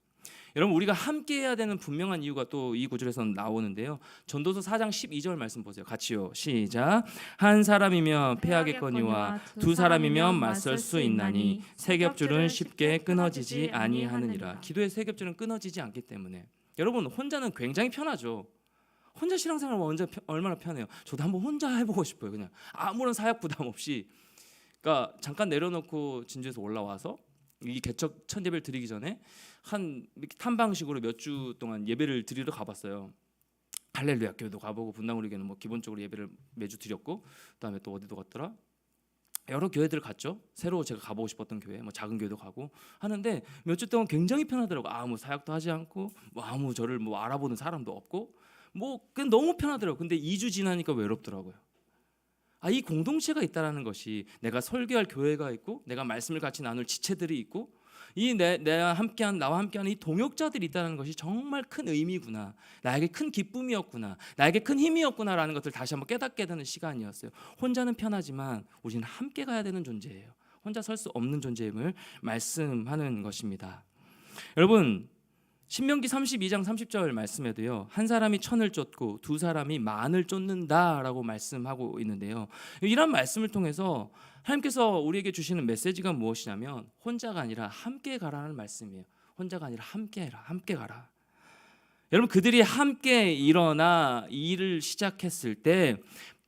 여러분, 우리가 함께 해야 되는 분명한 이유가 또 이 구절에서 나오는데요. 전도서 4장 12절 말씀 보세요. 같이요. 시작. 한 사람이면 패하겠거니와 두 사람이면 맞설 수 있나니 세 겹줄은 쉽게 끊어지지 아니하느니라. 기도의 세 겹줄은 끊어지지 않기 때문에. 여러분, 혼자는 굉장히 편하죠. 혼자 신앙생활 얼마나 편해요. 저도 한번 혼자 해보고 싶어요. 그냥 아무런 사역 부담 없이. 그러니까 잠깐 내려놓고 진주에서 올라와서 이 개척 첫 예배를 드리기 전에 한 이렇게 탐방식으로 몇 주 동안 예배를 드리러 가봤어요. 할렐루야 교회도 가보고 분당우리 교회는 뭐 기본적으로 예배를 매주 드렸고, 그다음에 또 어디도 갔더라? 여러 교회들 갔죠. 새로 제가 가보고 싶었던 교회, 뭐 작은 교회도 가고 하는데 몇 주 동안 굉장히 편하더라고. 아무 사역도 하지 않고, 뭐 아무 저를 뭐 알아보는 사람도 없고, 뭐 그냥 너무 편하더라고. 근데 2주 지나니까 외롭더라고요. 이 공동체가 있다라는 것이, 내가 설교할 교회가 있고, 내가 말씀을 같이 나눌 지체들이 있고, 나와 함께하는 이 동역자들이 있다는 것이 정말 큰 의미구나, 나에게 큰 기쁨이었구나, 나에게 큰 힘이었구나라는 것을 다시 한번 깨닫게 되는 시간이었어요. 혼자는 편하지만 우리는 함께 가야 되는 존재예요. 혼자 설 수 없는 존재임을 말씀하는 것입니다. 여러분, 신명기 32장 30절 말씀에도요, 한 사람이 천을 쫓고 두 사람이 만을 쫓는다라고 말씀하고 있는데요, 이런 말씀을 통해서 하나님께서 우리에게 주시는 메시지가 무엇이냐면, 혼자가 아니라 함께 가라는 말씀이에요. 혼자가 아니라 함께 해라, 함께 가라. 여러분 그들이 함께 일어나 이 일을 시작했을 때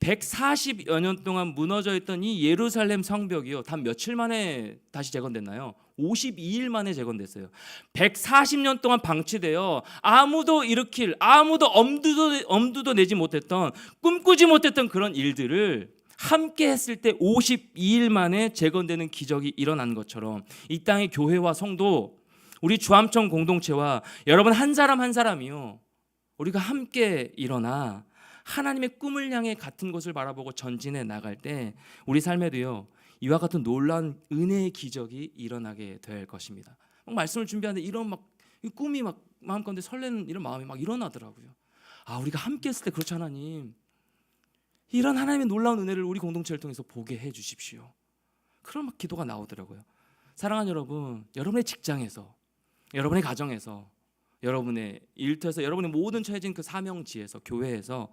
140여 년 동안 무너져 있던 이 예루살렘 성벽이요, 단 며칠 만에 다시 재건됐나요? 52일 만에 재건됐어요. 140년 동안 방치되어 아무도 일으킬, 아무도 엄두도 내지 못했던, 꿈꾸지 못했던 그런 일들을 함께 했을 때 52일 만에 재건되는 기적이 일어난 것처럼 이 땅의 교회와 성도, 우리 주암청 공동체와 여러분 한 사람 한 사람이요, 우리가 함께 일어나 하나님의 꿈을 향해 같은 것을 바라보고 전진해 나갈 때 우리 삶에도요 이와 같은 놀라운 은혜의 기적이 일어나게 될 것입니다. 막 말씀을 준비하는데 이런 막 꿈이 막 마음 가운데 설레는 이런 마음이 막 일어나더라고요. 아, 우리가 함께 했을 때 그렇죠. 하나님, 이런 하나님의 놀라운 은혜를 우리 공동체를 통해서 보게 해 주십시오. 그런 막 기도가 나오더라고요. 사랑하는 여러분, 여러분의 직장에서, 여러분의 가정에서, 여러분의 일터에서, 여러분의 모든 처해진 그 사명지에서, 교회에서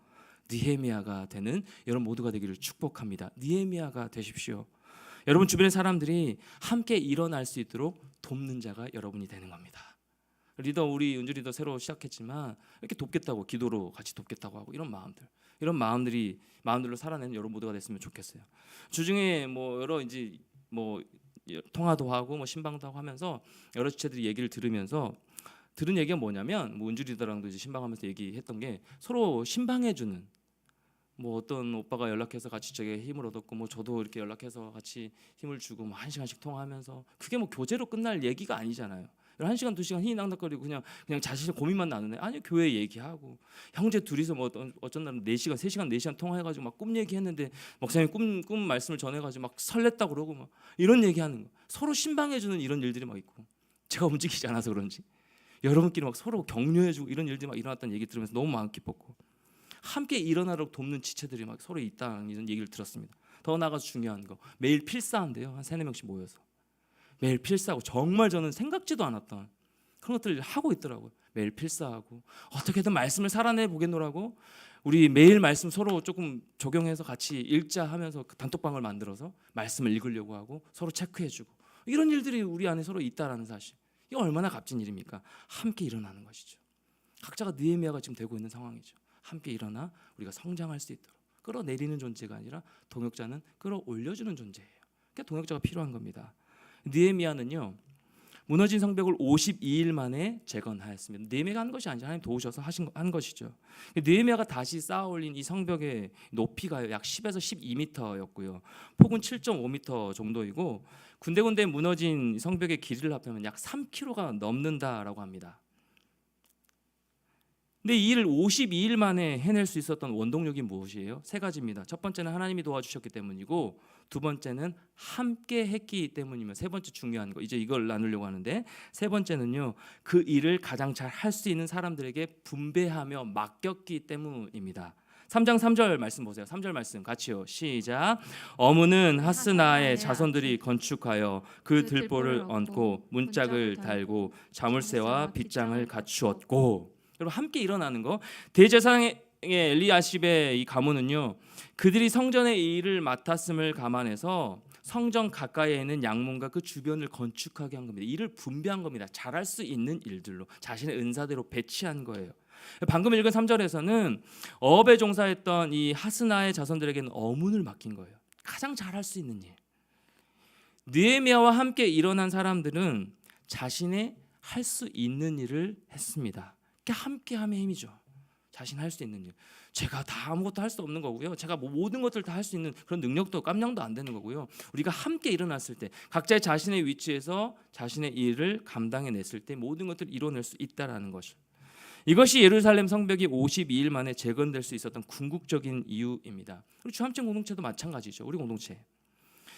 느헤미야가 되는 여러분 모두가 되기를 축복합니다. 느헤미야가 되십시오. 여러분 주변의 사람들이 함께 일어날 수 있도록 돕는 자가 여러분이 되는 겁니다. 리더, 우리 은주 리더 새로 시작했지만 이렇게 돕겠다고, 기도로 같이 돕겠다고 하고 이런 마음들, 이런 마음들로 살아내는 여러분 모두가 됐으면 좋겠어요. 주중에 뭐 여러 이제 뭐 통화도 하고 뭐 신방도 하고 하면서 여러 주체들이 얘기를 들으면서 들은 얘기가 뭐냐면, 뭐 은주 리더랑도 이제 신방하면서 얘기했던 게 서로 신방해주는, 뭐 어떤 오빠가 연락해서 같이 저게 힘을 얻었고, 뭐 저도 이렇게 연락해서 같이 힘을 주고 뭐 1시간씩 통화하면서, 그게 뭐 교제로 끝날 얘기가 아니잖아요. 1시간 2시간 희낙낙거리고 그냥 자신의 고민만 나누네. 아니, 교회 얘기하고 형제 둘이서 뭐 어쩐 날은 4시간 3시간 4시간 통화해가지고 막 꿈 얘기했는데 목사님 꿈 말씀을 전해가지고 막 설렜다 그러고 막 이런 얘기하는 거, 서로 신방해주는 이런 일들이 막 있고, 제가 움직이지 않아서 그런지 여러분끼리 막 서로 격려해주고 이런 일들이 막 일어났다는 얘기 들으면서 너무 마음 기뻤고, 함께 일어나도록 돕는 지체들이 막 서로 있다는 이런 얘기를 들었습니다. 더 나아가서 중요한 거, 매일 필사한대요. 한 3-4명씩 모여서 매일 필사하고, 정말 저는 생각지도 않았던 그런 것들을 하고 있더라고요. 매일 필사하고 어떻게든 말씀을 살아내 보겠노라고 우리 매일 말씀 서로 조금 적용해서 같이 읽자 하면서 그 단톡방을 만들어서 말씀을 읽으려고 하고 서로 체크해주고, 이런 일들이 우리 안에 서로 있다라는 사실, 이거 얼마나 값진 일입니까? 함께 일어나는 것이죠. 각자가 느헤미야가 지금 되고 있는 상황이죠. 함께 일어나 우리가 성장할 수 있도록, 끌어내리는 존재가 아니라 동역자는 끌어올려주는 존재예요. 그러니까 동역자가 필요한 겁니다. 느헤미야는요 무너진 성벽을 52일 만에 재건하였습니다. 느헤미야가 한 것이 아니죠. 하나님 도우셔서 한 것이죠. 느헤미야가 다시 쌓아올린 이 성벽의 높이가 약 10에서 12m였고요. 폭은 7.5m 정도이고, 군데군데 무너진 성벽의 길이를 합하면 약 3km가 넘는다라고 합니다. 근데 이 일을 52일 만에 해낼 수 있었던 원동력이 무엇이에요? 3가지입니다. 첫 번째는 하나님이 도와주셨기 때문이고, 두 번째는 함께 했기 때문이며, 세 번째 중요한 거, 이제 이걸 나누려고 하는데, 세 번째는요 그 일을 가장 잘 할 수 있는 사람들에게 분배하며 맡겼기 때문입니다. 3장 3절 말씀 보세요. 3절 말씀 같이요. 시작. 어무는 하스나의 자손들이 건축하여 그 들보를 얹고 문짝을 달고 자물쇠와 빗장을 갖추었고. 여러분 함께 일어나는 거, 대제사장의 엘리야십의 이 가문은요 그들이 성전의 일을 맡았음을 감안해서 성전 가까이에 있는 양문과 그 주변을 건축하게 한 겁니다. 일을 분배한 겁니다. 잘할 수 있는 일들로 자신의 은사대로 배치한 거예요. 방금 읽은 3절에서는 어업에 종사했던 이 하스나의 자손들에게는 어문을 맡긴 거예요. 가장 잘할 수 있는 일. 느헤미야와 함께 일어난 사람들은 자신의 할 수 있는 일을 했습니다. 함께함의 힘이죠. 자신 할 수 있는 일. 제가 다 아무것도 할 수 없는 거고요. 제가 뭐 모든 것들을 다 할 수 있는 그런 능력도 깜냥도 안 되는 거고요. 우리가 함께 일어났을 때 각자의 자신의 위치에서 자신의 일을 감당해냈을 때 모든 것들을 이뤄낼 수 있다라는 것이, 이것이 예루살렘 성벽이 52일 만에 재건될 수 있었던 궁극적인 이유입니다. 우리 주암청 공동체도 마찬가지죠. 우리 공동체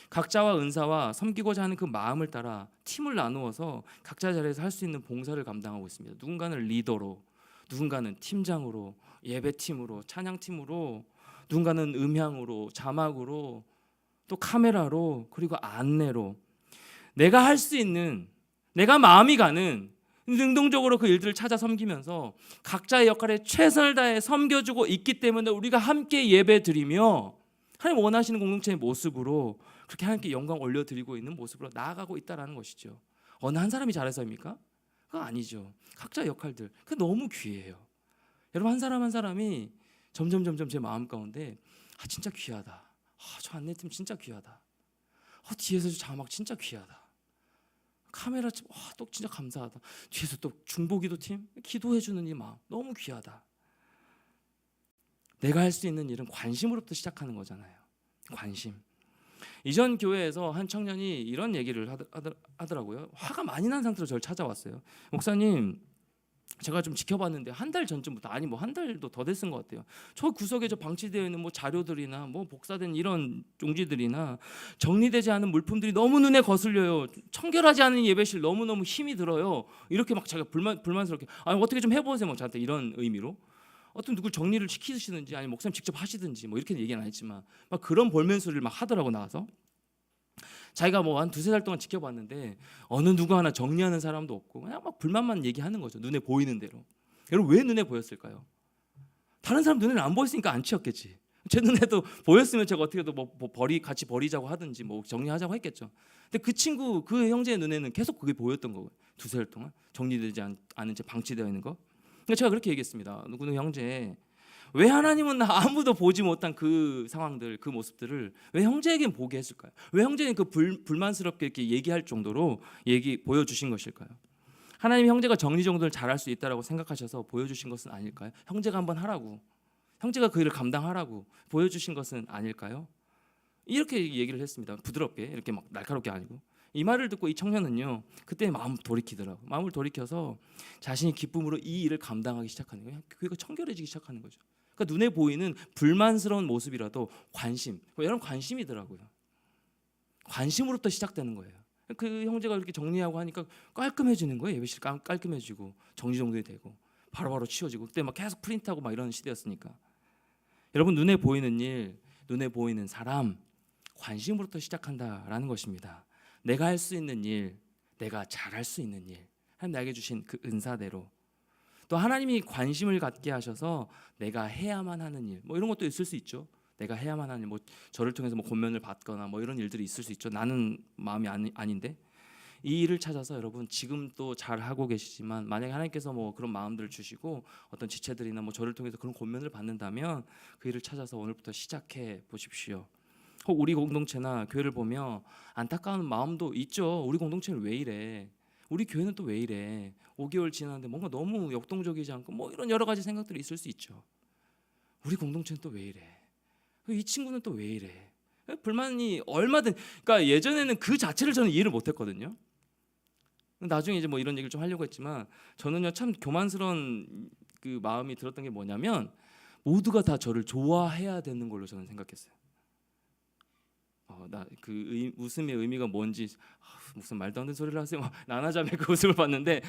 각자와 은사와 섬기고자 하는 그 마음을 따라 팀을 나누어서 각자 자리에서 할 수 있는 봉사를 감당하고 있습니다. 누군가는 리더로, 누군가는 팀장으로, 예배팀으로, 찬양팀으로, 누군가는 음향으로, 자막으로, 또 카메라로, 그리고 안내로, 내가 할 수 있는, 내가 마음이 가는 능동적으로 그 일들을 찾아 섬기면서 각자의 역할에 최선을 다해 섬겨주고 있기 때문에 우리가 함께 예배드리며 하나님 원하시는 공동체의 모습으로 그렇게 하나님께 영광 올려드리고 있는 모습으로 나아가고 있다는 것이죠. 어느 한 사람이 잘해서입니까? 그거 아니죠. 각자 역할들 그 너무 귀해요. 여러분 한 사람 한 사람이 점점 제 마음 가운데 진짜 귀하다. 저 안내팀 진짜 귀하다. 뒤에서 자막 진짜 귀하다. 카메라 또 진짜 감사하다. 뒤에서 또 중보기도 팀 기도해 주는 이 마음 너무 귀하다. 내가 할 수 있는 일은 관심으로부터 시작하는 거잖아요. 관심. 이전 교회에서 한 청년이 이런 얘기를 하더라고요. 화가 많이 난 상태로 저를 찾아왔어요. 목사님, 제가 좀 지켜봤는데 한 달 전쯤부터 아니 뭐 한 달도 더 됐은 것 같아요. 저 구석에 저 방치되어 있는 뭐 자료들이나 뭐 복사된 이런 용지들이나 정리되지 않은 물품들이 너무 눈에 거슬려요. 청결하지 않은 예배실 너무너무 힘이 들어요. 이렇게 막 자기가 불만스럽게 어떻게 좀 해보세요. 뭐 저한테 이런 의미로 어떤 누굴 정리를 시키시든지 아니면 목사님 직접 하시든지 뭐 이렇게 얘기는 안 했지만 막 그런 볼멘소리를 막 하더라고 나와서. 자기가 뭐 한 2-3달 동안 지켜봤는데 어느 누구 하나 정리하는 사람도 없고 그냥 막 불만만 얘기하는 거죠. 눈에 보이는 대로. 여러분 왜 눈에 보였을까요? 다른 사람 눈에는 안 보였으니까 안 치웠겠지. 제 눈에도 보였으면 제가 어떻게든 뭐 같이 버리자고 하든지 뭐 정리하자고 했겠죠. 근데 그 친구 그 형제의 눈에는 계속 그게 보였던 거예요. 2-3달 동안 정리되지 않은 채 방치되어 있는 거. 그러니까 제가 그렇게 얘기했습니다. 누구는 형제 왜 하나님은 아무도 보지 못한 그 상황들, 그 모습들을 왜 형제에겐 보게 했을까요? 왜 형제는 그 불만스럽게 이렇게 얘기할 정도로 보여주신 것일까요? 하나님 형제가 정리정돈을 잘할 수 있다라고 생각하셔서 보여주신 것은 아닐까요? 형제가 한번 하라고, 형제가 그 일을 감당하라고 보여주신 것은 아닐까요? 이렇게 얘기를 했습니다. 부드럽게 이렇게 막 날카롭게 아니고. 이 말을 듣고 이 청년은요 그때 마음을 돌이키더라고. 마음을 돌이켜서 자신이 기쁨으로 이 일을 감당하기 시작하는 거예요. 교회가 청결해지기 시작하는 거죠. 그러니까 눈에 보이는 불만스러운 모습이라도 관심, 여러분 관심이더라고요. 관심으로부터 시작되는 거예요. 그 형제가 이렇게 정리하고 하니까 깔끔해지는 거예요. 예배실 깔끔해지고 정리정돈이 되고 바로바로 치워지고. 그때 막 계속 프린트하고 막 이런 시대였으니까. 여러분 눈에 보이는 일, 눈에 보이는 사람, 관심으로부터 시작한다라는 것입니다. 내가 할 수 있는 일, 내가 잘할 수 있는 일, 하나님 나에게 주신 그 은사대로, 또 하나님이 관심을 갖게 하셔서 내가 해야만 하는 일, 뭐 이런 것도 있을 수 있죠. 내가 해야만 하는 일, 뭐 저를 통해서 뭐 권면을 받거나 뭐 이런 일들이 있을 수 있죠. 나는 마음이 아닌데 이 일을 찾아서 여러분 지금 또 잘 하고 계시지만 만약에 하나님께서 뭐 그런 마음들을 주시고 어떤 지체들이나 뭐 저를 통해서 그런 권면을 받는다면 그 일을 찾아서 오늘부터 시작해 보십시오. 혹 우리 공동체나 교회를 보며 안타까운 마음도 있죠. 우리 공동체는 왜 이래? 우리 교회는 또 왜 이래? 5개월 지났는데 뭔가 너무 역동적이지 않고 뭐 이런 여러 가지 생각들이 있을 수 있죠. 우리 공동체는 또 왜 이래? 이 친구는 또 왜 이래? 불만이 얼마든, 그러니까 예전에는 그 자체를 저는 이해를 못했거든요. 나중에 이제 뭐 이런 얘기를 좀 하려고 했지만 저는요 참 교만스러운 그 마음이 들었던 게 뭐냐면 모두가 다 저를 좋아해야 되는 걸로 저는 생각했어요. 나 그 웃음의 의미가 뭔지 무슨 말도 안 되는 소리를 하세요. 나나자매 그 웃음을 봤는데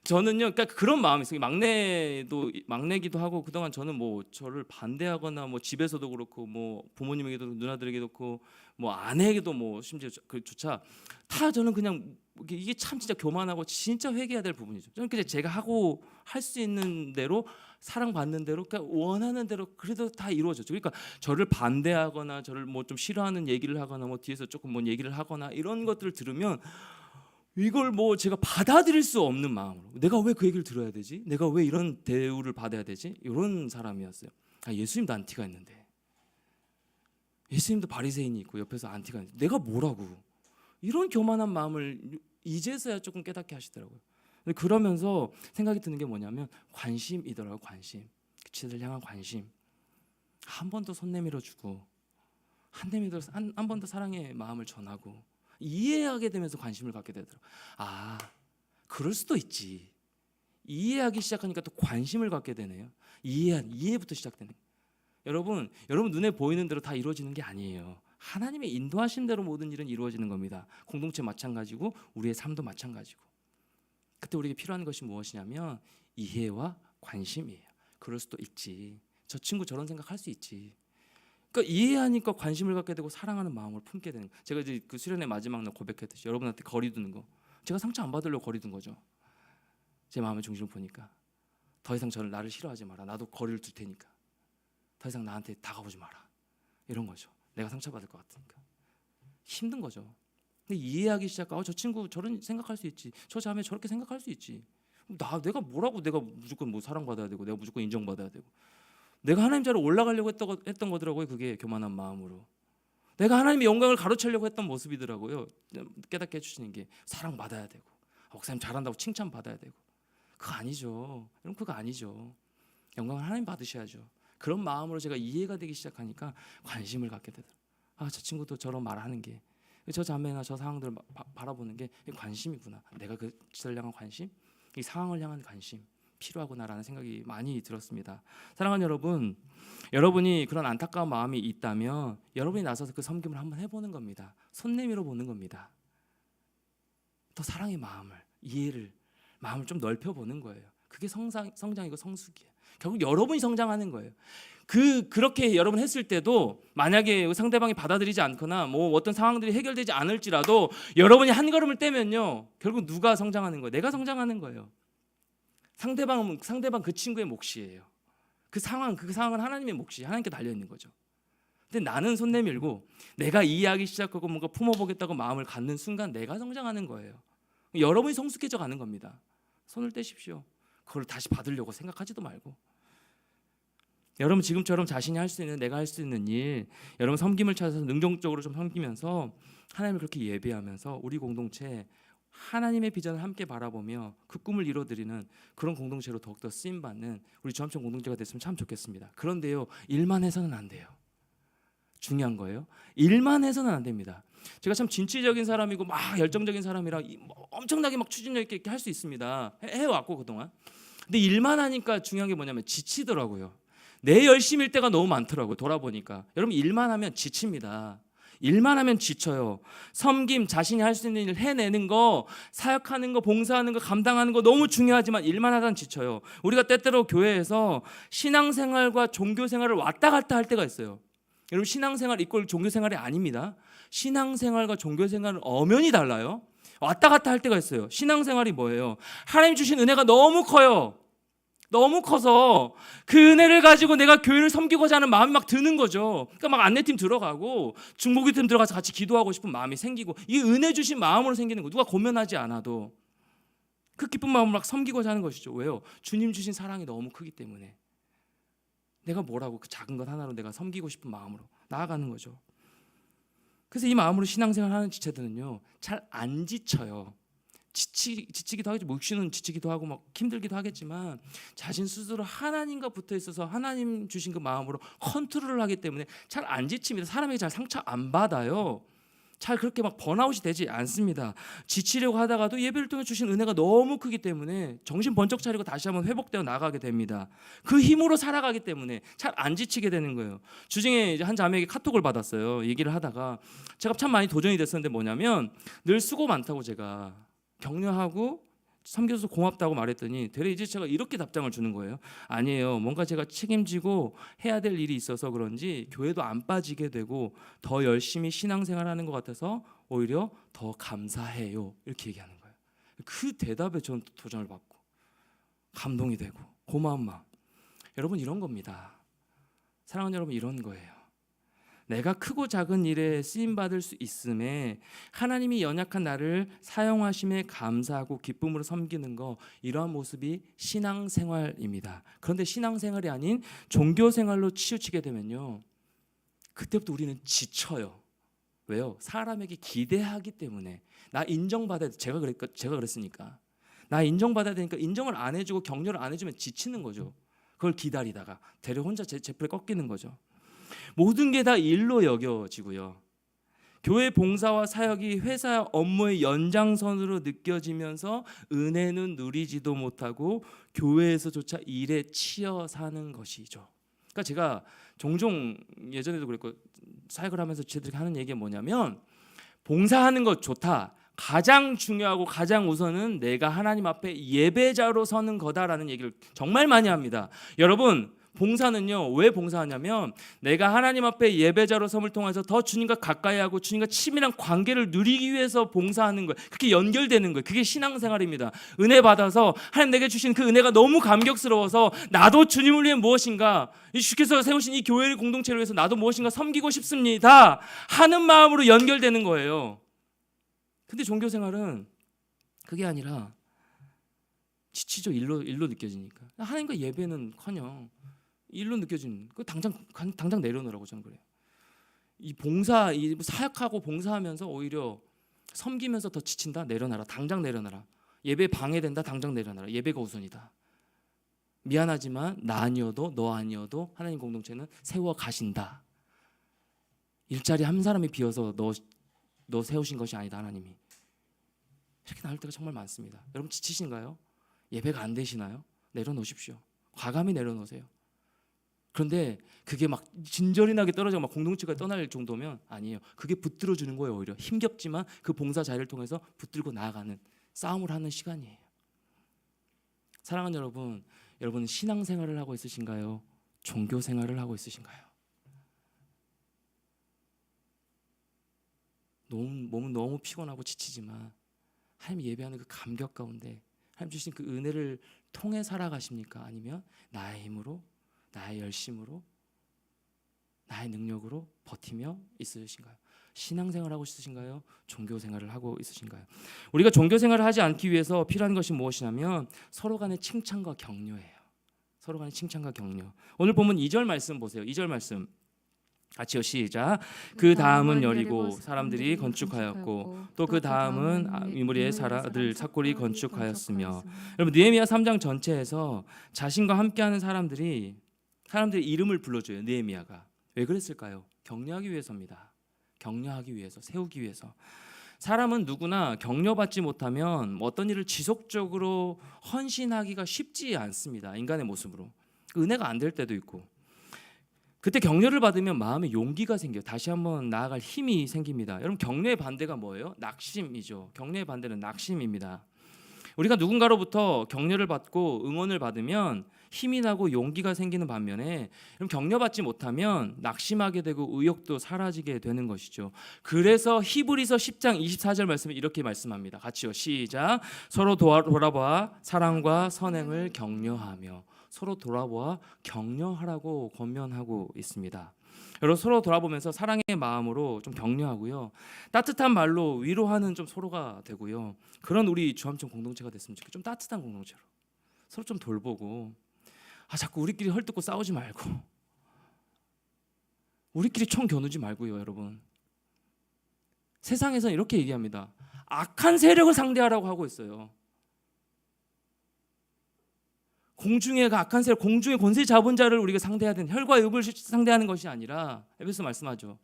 저는요, 그러니까 그런 마음이 있어요. 막내기도 하고 그동안 저는 뭐 저를 반대하거나 뭐 집에서도 그렇고 뭐 부모님에게도 누나들에게도 그렇고 뭐 아내에게도 뭐 심지어 그조차 다 저는 그냥 이게 참 진짜 교만하고 진짜 회개해야 될 부분이죠. 저는 그냥 제가 하고 할 수 있는 대로 사랑받는 대로 그러니까 원하는 대로 그래도 다 이루어졌죠. 그러니까 저를 반대하거나 저를 뭐 좀 싫어하는 얘기를 하거나 뭐 뒤에서 조금 뭔 얘기를 하거나 이런 것들을 들으면 이걸 뭐 제가 받아들일 수 없는 마음으로 내가 왜 그 얘기를 들어야 되지? 내가 왜 이런 대우를 받아야 되지? 이런 사람이었어요. 예수님도 안티가 있는데 예수님도 바리새인이 있고 옆에서 안티가 있는데 내가 뭐라고 이런 교만한 마음을 이제서야 조금 깨닫게 하시더라고요. 그러면서 생각이 드는 게 뭐냐면 관심이더라고요. 관심. 그치들 향한 관심. 한 번 더 손 내밀어 주고 한 번 더 사랑의 마음을 전하고 이해하게 되면서 관심을 갖게 되더라고요. 그럴 수도 있지. 이해하기 시작하니까 또 관심을 갖게 되네요. 이해부터 시작되는 거예요. 여러분 눈에 보이는 대로 다 이루어지는 게 아니에요. 하나님의 인도하신 대로 모든 일은 이루어지는 겁니다. 공동체 마찬가지고 우리의 삶도 마찬가지고. 그때 우리에게 필요한 것이 무엇이냐면 이해와 관심이에요. 그럴 수도 있지. 저 친구 저런 생각할 수 있지. 그러니까 이해하니까 관심을 갖게 되고 사랑하는 마음을 품게 되는 거예요. 제가 이제 그 수련회 마지막 날 고백했듯이 여러분한테 거리 두는 거. 제가 상처 안 받으려고 거리 둔 거죠. 제 마음의 중심을 보니까 더 이상 나를 싫어하지 마라. 나도 거리를 둘 테니까. 더 이상 나한테 다가오지 마라. 이런 거죠. 내가 상처받을 것 같으니까. 힘든 거죠. 근데 이해하기 시작하고 저 친구 저런 생각할 수 있지. 저 자매 저렇게 생각할 수 있지. 내가 뭐라고 내가 무조건 뭐 사랑받아야 되고 내가 무조건 인정받아야 되고 내가 하나님 자리에 올라가려고 했던 거더라고요. 그게 교만한 마음으로 내가 하나님의 영광을 가로채려고 했던 모습이더라고요. 깨닫게 해주시는 게 사랑받아야 되고 목사님 잘한다고 칭찬받아야 되고 그거 아니죠. 여러분 그거 아니죠. 영광을 하나님 받으셔야죠. 그런 마음으로 제가 이해가 되기 시작하니까 관심을 갖게 되더라고요. 저 친구도 저런 말하는 게 저 자매나 저 상황들을 바라보는 게 관심이구나. 내가 그 지도를 향한 관심, 이 상황을 향한 관심 필요하구나라는 생각이 많이 들었습니다. 사랑하는 여러분, 여러분이 그런 안타까운 마음이 있다면 여러분이 나서서 그 섬김을 한번 해보는 겁니다. 손 내밀어 보는 겁니다. 더 사랑의 마음을, 이해를, 마음을 좀 넓혀보는 거예요. 그게 성장이고 성숙이에요. 결국 여러분이 성장하는 거예요. 그렇게 여러분 했을 때도 만약에 상대방이 받아들이지 않거나 뭐 어떤 상황들이 해결되지 않을지라도 여러분이 한 걸음을 떼면요, 결국 누가 성장하는 거예요? 내가 성장하는 거예요. 상대방 그 친구의 몫이에요. 그 상황은 하나님의 몫이 하나님께 달려 있는 거죠. 근데 나는 손 내밀고 내가 이해하기 시작하고 뭔가 품어보겠다고 마음을 갖는 순간 내가 성장하는 거예요. 여러분이 성숙해져 가는 겁니다. 손을 떼십시오. 그걸 다시 받으려고 생각하지도 말고. 여러분 지금처럼 자신이 할 수 있는, 내가 할 수 있는 일, 여러분 섬김을 찾아서 능동적으로 좀 섬기면서 하나님을 그렇게 예배하면서 우리 공동체 하나님의 비전을 함께 바라보며 그 꿈을 이뤄드리는 그런 공동체로 더욱더 쓰임받는 우리 주암청 공동체가 됐으면 참 좋겠습니다. 그런데요, 일만 해서는 안 돼요. 중요한 거예요. 일만 해서는 안 됩니다. 제가 참 진취적인 사람이고 막 열정적인 사람이라 엄청나게 막 추진력 있게 할 수 있습니다. 해왔고 그동안. 근데 일만 하니까 중요한 게 뭐냐면 지치더라고요. 내 열심일 때가 너무 많더라고요. 돌아보니까. 여러분 일만 하면 지칩니다. 일만 하면 지쳐요. 섬김, 자신이 할 수 있는 일 해내는 거, 사역하는 거, 봉사하는 거, 감당하는 거 너무 중요하지만 일만 하다는 지쳐요. 우리가 때때로 교회에서 신앙생활과 종교생활을 왔다 갔다 할 때가 있어요. 여러분 신앙생활 이꼴 종교생활이 아닙니다. 신앙생활과 종교생활은 엄연히 달라요. 왔다 갔다 할 때가 있어요. 신앙생활이 뭐예요? 하나님 주신 은혜가 너무 커요. 너무 커서 그 은혜를 가지고 내가 교회를 섬기고자 하는 마음이 막 드는 거죠. 그러니까 막 안내팀 들어가고 중보기팀 들어가서 같이 기도하고 싶은 마음이 생기고, 이 은혜 주신 마음으로 생기는 거. 누가 고면하지 않아도 그 기쁜 마음을 막 섬기고자 하는 것이죠. 왜요? 주님 주신 사랑이 너무 크기 때문에. 내가 뭐라고 그 작은 것 하나로 내가 섬기고 싶은 마음으로 나아가는 거죠. 그래서 이 마음으로 신앙생활하는 지체들은요, 잘 안 지쳐요. 지치기도 하겠죠. 육신은 지치기도 하고 막 힘들기도 하겠지만 자신 스스로 하나님과 붙어 있어서 하나님 주신 그 마음으로 컨트롤을 하기 때문에 잘 안 지칩니다. 사람에게 잘 상처 안 받아요. 잘 그렇게 막 번아웃이 되지 않습니다. 지치려고 하다가도 예배를 통해 주신 은혜가 너무 크기 때문에 정신 번쩍 차리고 다시 한번 회복되어 나가게 됩니다. 그 힘으로 살아가기 때문에 잘 안 지치게 되는 거예요. 주중에 이제 한 자매에게 카톡을 받았어요. 얘기를 하다가 제가 참 많이 도전이 됐었는데 뭐냐면 늘 수고 많다고 제가 격려하고 섬겨줘서 고맙다고 말했더니 되레 이제 제가 이렇게 답장을 주는 거예요. 아니에요. 뭔가 제가 책임지고 해야 될 일이 있어서 그런지 교회도 안 빠지게 되고 더 열심히 신앙생활하는 것 같아서 오히려 더 감사해요. 이렇게 얘기하는 거예요. 그 대답에 저는 도전을 받고 감동이 되고 고마운 마음. 여러분 이런 겁니다. 사랑하는 여러분 이런 거예요. 내가 크고 작은 일에 쓰임받을 수 있음에 하나님이 연약한 나를 사용하심에 감사하고 기쁨으로 섬기는 거, 이러한 모습이 신앙생활입니다. 그런데 신앙생활이 아닌 종교생활로 치우치게 되면요, 그때부터 우리는 지쳐요. 왜요? 사람에게 기대하기 때문에. 나 인정받아야 돼. 제가 그랬으니까. 나 인정받아야 되니까 인정을 안 해주고 격려를 안 해주면 지치는 거죠. 그걸 기다리다가 대려 혼자 제풀에 꺾이는 거죠. 모든 게 다 일로 여겨지고요. 교회 봉사와 사역이 회사 업무의 연장선으로 느껴지면서 은혜는 누리지도 못하고 교회에서조차 일에 치여 사는 것이죠. 그러니까 제가 종종 예전에도 그랬고 사역을 하면서 지체들이 하는 얘기가 뭐냐면, 봉사하는 것 좋다. 가장 중요하고 가장 우선은 내가 하나님 앞에 예배자로 서는 거다라는 얘기를 정말 많이 합니다. 여러분 봉사는요, 왜 봉사하냐면 내가 하나님 앞에 예배자로 섬을 통해서 더 주님과 가까이 하고 주님과 친밀한 관계를 누리기 위해서 봉사하는 거예요. 그렇게 연결되는 거예요. 그게 신앙생활입니다. 은혜 받아서 하나님 내게 주신 그 은혜가 너무 감격스러워서 나도 주님을 위해 무엇인가, 주께서 세우신 이 교회의 공동체를 위해서 나도 무엇인가 섬기고 싶습니다 하는 마음으로 연결되는 거예요. 근데 종교생활은 그게 아니라 지치죠. 일로 느껴지니까. 하나님과 예배는커녕 일로 느껴지는 그 당장 내려놓으라고 저는 그래요. 이 봉사, 이 사역하고 봉사하면서 오히려 섬기면서 더 지친다. 내려놔라. 당장 내려놔라. 예배 방해된다. 당장 내려놔라. 예배가 우선이다. 미안하지만 나 아니어도 너 아니어도 하나님 공동체는 세워 가신다. 일자리 한 사람이 비어서 너 세우신 것이 아니다. 하나님이. 이렇게 나올 때가 정말 많습니다. 여러분 지치신가요? 예배가 안 되시나요? 내려놓으십시오. 과감히 내려놓으세요. 그런데 그게 막 진절이 나게 떨어져 막 공동체가 떠날 정도면 아니에요. 그게 붙들어 주는 거예요. 오히려 힘겹지만 그 봉사 자리를 통해서 붙들고 나아가는 싸움을 하는 시간이에요. 사랑하는 여러분, 여러분은 신앙생활을 하고 있으신가요? 종교 생활을 하고 있으신가요? 몸은 너무 피곤하고 지치지만 하나님 예배하는 그 감격 가운데 하나님 주신 그 은혜를 통해 살아가십니까? 아니면 나의 힘으로, 나의 열심으로, 나의 능력으로 버티며 있으신가요? 신앙생활을 하고 있으신가요? 종교생활을 하고 있으신가요? 우리가 종교생활을 하지 않기 위해서 필요한 것이 무엇이냐면 서로 간의 칭찬과 격려예요. 서로 간의 칭찬과 격려. 오늘 보면 2절 말씀 보세요. 2절 말씀 같이요. 시작. 그 다음은 여리고 사람들이 건축하였고 또 그 다음은 이므리의 아들 삭골이 건축하였으며. 여러분 느헤미야 3장 전체에서 자신과 함께하는 사람들의 이름을 불러줘요. 느헤미야가. 왜 그랬을까요? 격려하기 위해서입니다. 격려하기 위해서, 세우기 위해서. 사람은 누구나 격려받지 못하면 어떤 일을 지속적으로 헌신하기가 쉽지 않습니다. 인간의 모습으로. 은혜가 안 될 때도 있고. 그때 격려를 받으면 마음에 용기가 생겨요. 다시 한번 나아갈 힘이 생깁니다. 여러분 격려의 반대가 뭐예요? 낙심이죠. 격려의 반대는 낙심입니다. 우리가 누군가로부터 격려를 받고 응원을 받으면 힘이 나고 용기가 생기는 반면에 격려받지 못하면 낙심하게 되고 의욕도 사라지게 되는 것이죠. 그래서 히브리서 10장 24절 말씀에 이렇게 말씀합니다. 같이요. 시작. 서로 돌아보아 사랑과 선행을 격려하며. 서로 돌아보아 격려하라고 권면하고 있습니다. 여러분 서로 돌아보면서 사랑의 마음으로 좀 격려하고요. 따뜻한 말로 위로하는 좀 서로가 되고요. 그런 우리 주암청 공동체가 됐으면 좋겠어요. 좀 따뜻한 공동체로. 서로 좀 돌보고 자꾸 우리끼리 헐뜯고 싸우지 말고 우리끼리 총 겨누지 말고요. 여러분 세상에서는 이렇게 얘기합니다. 악한 세력을 상대하라고 하고 있어요. 공중의 악한 세력, 공중의 권세 잡은 자를 우리가 상대해야 되는 혈과 육을 상대하는 것이 아니라 에베소 말씀하죠.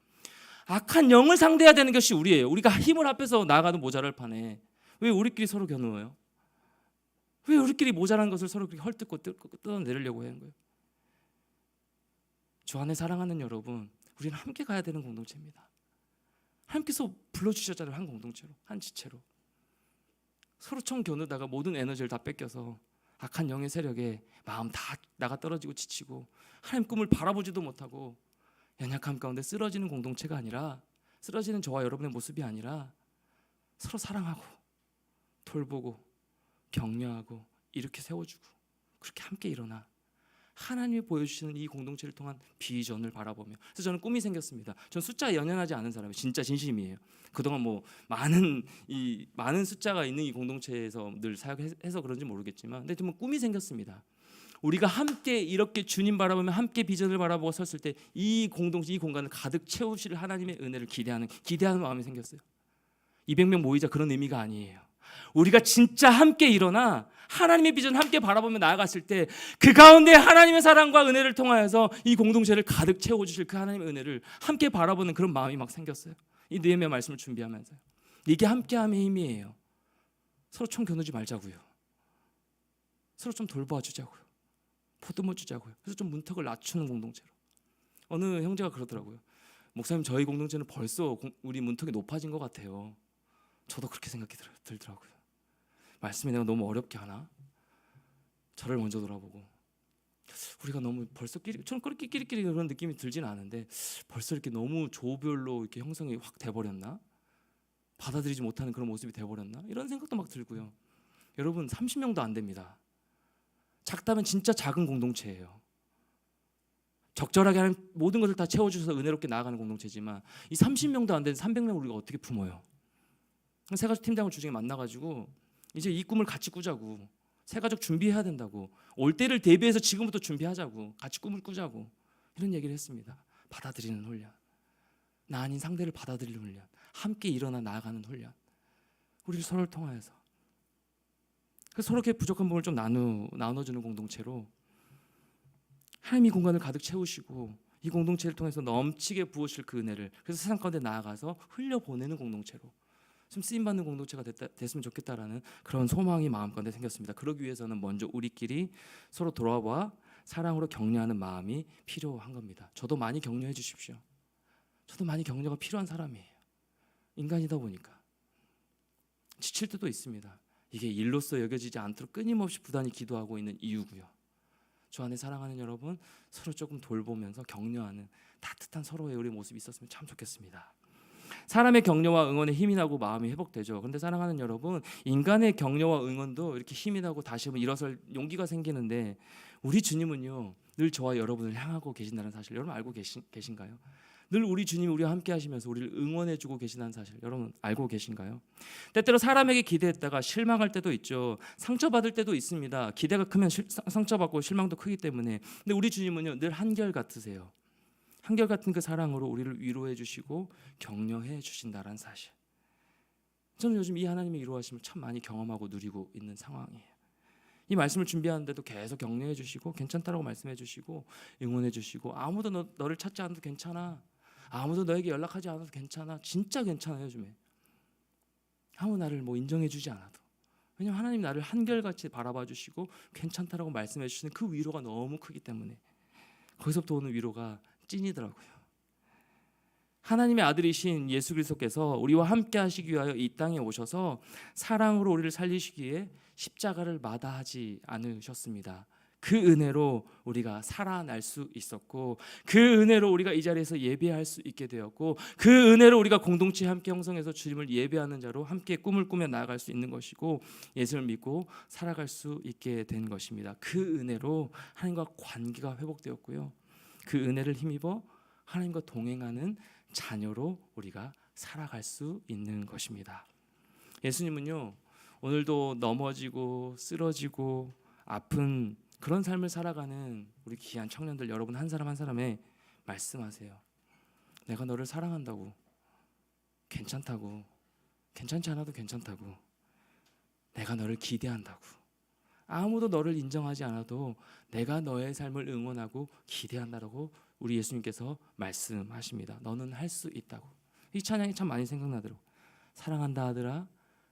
악한 영을 상대해야 되는 것이 우리예요. 우리가 힘을 합해서 나아가도 모자랄 판에 왜 우리끼리 서로 겨누어요? 왜 우리끼리 모자란 것을 서로 그렇게 헐뜯고 뜯어내려고 하는 거예요? 주 안에 사랑하는 여러분, 우리는 함께 가야 되는 공동체입니다. 하나님께서 불러주셨잖아요. 한 공동체로, 한 지체로. 서로 총 겨누다가 모든 에너지를 다 뺏겨서 악한 영의 세력에 마음 다 나가 떨어지고 지치고 하나님 꿈을 바라보지도 못하고 연약함 가운데 쓰러지는 공동체가 아니라, 쓰러지는 저와 여러분의 모습이 아니라 서로 사랑하고 돌보고 격려하고 이렇게 세워주고 그렇게 함께 일어나 하나님이 보여주시는 이 공동체를 통한 비전을 바라보며. 그래서 저는 꿈이 생겼습니다. 저는 숫자에 연연하지 않은 사람이에요. 진짜 진심이에요. 그동안 많은 숫자가 있는 이 공동체에서 늘 사역해서 그런지 모르겠지만, 근데 좀 꿈이 생겼습니다. 우리가 함께 이렇게 주님 바라보며 함께 비전을 바라보고 섰을 때 이 공동체, 이 공간을 가득 채우실 하나님의 은혜를 기대하는 마음이 생겼어요. 200명 모이자 그런 의미가 아니에요. 우리가 진짜 함께 일어나 하나님의 비전을 함께 바라보며 나아갔을 때 그 가운데 하나님의 사랑과 은혜를 통하여서 이 공동체를 가득 채워주실 그 하나님의 은혜를 함께 바라보는 그런 마음이 막 생겼어요. 이 느헤미야 말씀을 준비하면서요. 이게 함께함의 힘이에요. 서로 총 겨누지 말자고요. 서로 좀 돌봐 주자고요. 보듬어 주자고요. 그래서 좀 문턱을 낮추는 공동체로. 어느 형제가 그러더라고요. 목사님, 저희 공동체는 벌써 우리 문턱이 높아진 것 같아요. 저도 그렇게 생각이 들더라고요. 말씀이 내가 너무 어렵게 하나? 저를 먼저 돌아보고 우리가 너무 벌써 저는 그렇게 끼리끼리 그런 느낌이 들지는 않은데 벌써 이렇게 너무 조별로 이렇게 형성이 확 돼버렸나? 받아들이지 못하는 그런 모습이 돼버렸나? 이런 생각도 막 들고요. 여러분 30명도 안 됩니다. 작다면 진짜 작은 공동체예요. 적절하게 하는 모든 것을 다 채워주셔서 은혜롭게 나아가는 공동체지만 이 30명도 안 되는 300명 우리가 어떻게 품어요? 세 가지 팀장을 주중에 만나가지고 이제 이 꿈을 같이 꾸자고. 새 가족 준비해야 된다고. 올 때를 대비해서 지금부터 준비하자고. 같이 꿈을 꾸자고. 이런 얘기를 했습니다. 받아들이는 훈련. 나 아닌 상대를 받아들이는 훈련. 함께 일어나 나아가는 훈련. 우리를 서로를 통하여서. 그래서 서로 이렇게 부족한 부분을 좀 나눠주는 공동체로 하나님이 공간을 가득 채우시고 이 공동체를 통해서 넘치게 부으실 그 은혜를 그래서 세상 가운데 나아가서 흘려보내는 공동체로 좀 쓰임받는 공동체가 됐으면 좋겠다라는 그런 소망이 마음 가운데 생겼습니다. 그러기 위해서는 먼저 우리끼리 서로 돌아와 사랑으로 격려하는 마음이 필요한 겁니다. 저도 많이 격려해 주십시오. 저도 많이 격려가 필요한 사람이에요. 인간이다 보니까 지칠 때도 있습니다. 이게 일로서 여겨지지 않도록 끊임없이 부단히 기도하고 있는 이유고요. 주 안에 사랑하는 여러분, 서로 조금 돌보면서 격려하는 따뜻한 서로의 우리 모습이 있었으면 참 좋겠습니다. 사람의 격려와 응원에 힘이 나고 마음이 회복되죠. 그런데 사랑하는 여러분, 인간의 격려와 응원도 이렇게 힘이 나고 다시 한번 일어설 용기가 생기는데 우리 주님은요 늘 저와 여러분을 향하고 계신다는 사실 여러분 알고 계신가요? 늘 우리 주님이 우리와 함께 하시면서 우리를 응원해주고 계시다는 사실 여러분 알고 계신가요? 때때로 사람에게 기대했다가 실망할 때도 있죠. 상처받을 때도 있습니다. 기대가 크면 상처받고 실망도 크기 때문에. 근데 우리 주님은요 늘 한결같으세요. 한결같은 그 사랑으로 우리를 위로해 주시고 격려해 주신다는 사실. 저는 요즘 이 하나님의 위로하심을 참 많이 경험하고 누리고 있는 상황이에요. 이 말씀을 준비하는데도 계속 격려해 주시고 괜찮다라고 말씀해 주시고 응원해 주시고 아무도 너를 찾지 않아도 괜찮아. 아무도 너에게 연락하지 않아도 괜찮아. 진짜 괜찮아요 요즘에. 아무 나를 뭐 인정해 주지 않아도. 왜냐하면 하나님 나를 한결같이 바라봐 주시고 괜찮다라고 말씀해 주시는 그 위로가 너무 크기 때문에 거기서부터 오는 위로가 찐이더라고요. 하나님의 아들이신 예수 그리스도께서 우리와 함께 하시기 위하여 이 땅에 오셔서 사랑으로 우리를 살리시기에 십자가를 마다하지 않으셨습니다. 그 은혜로 우리가 살아날 수 있었고 그 은혜로 우리가 이 자리에서 예배할 수 있게 되었고 그 은혜로 우리가 공동체 함께 형성해서 주님을 예배하는 자로 함께 꿈을 꾸며 나아갈 수 있는 것이고 예수를 믿고 살아갈 수 있게 된 것입니다. 그 은혜로 하나님과 관계가 회복되었고요. 그 은혜를 힘입어 하나님과 동행하는 자녀로 우리가 살아갈 수 있는 것입니다. 예수님은요 오늘도 넘어지고 쓰러지고 아픈 그런 삶을 살아가는 우리 귀한 청년들 여러분 한 사람 한 사람에 말씀하세요. 내가 너를 사랑한다고, 괜찮다고, 괜찮지 않아도 괜찮다고, 내가 너를 기대한다고, 아무도 너를 인정하지 않아도 내가 너의 삶을 응원하고 기대한다고 우리 예수님께서 말씀하십니다. 너는 할 수 있다고. 이 찬양이 참 많이 생각나더라고. 사랑한다 아들아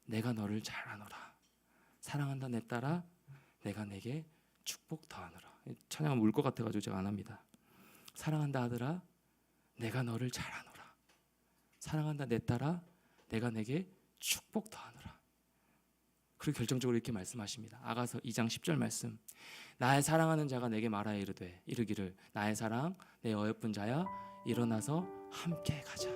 내가 너를 잘 아노라. 사랑한다 내 딸아 내가 내게 축복 더하노라. 찬양은 울 것 같아가지고 제가 안 합니다. 사랑한다 아들아 내가 너를 잘 아노라. 사랑한다 내 딸아 내가 내게 축복 더하노라. 그리고 결정적으로 이렇게 말씀하십니다. 아가서 2장 10절 말씀. 나의 사랑하는 자가 내게 말하여 이르기를 나의 사랑 내 어여쁜 자야 일어나서 함께 가자.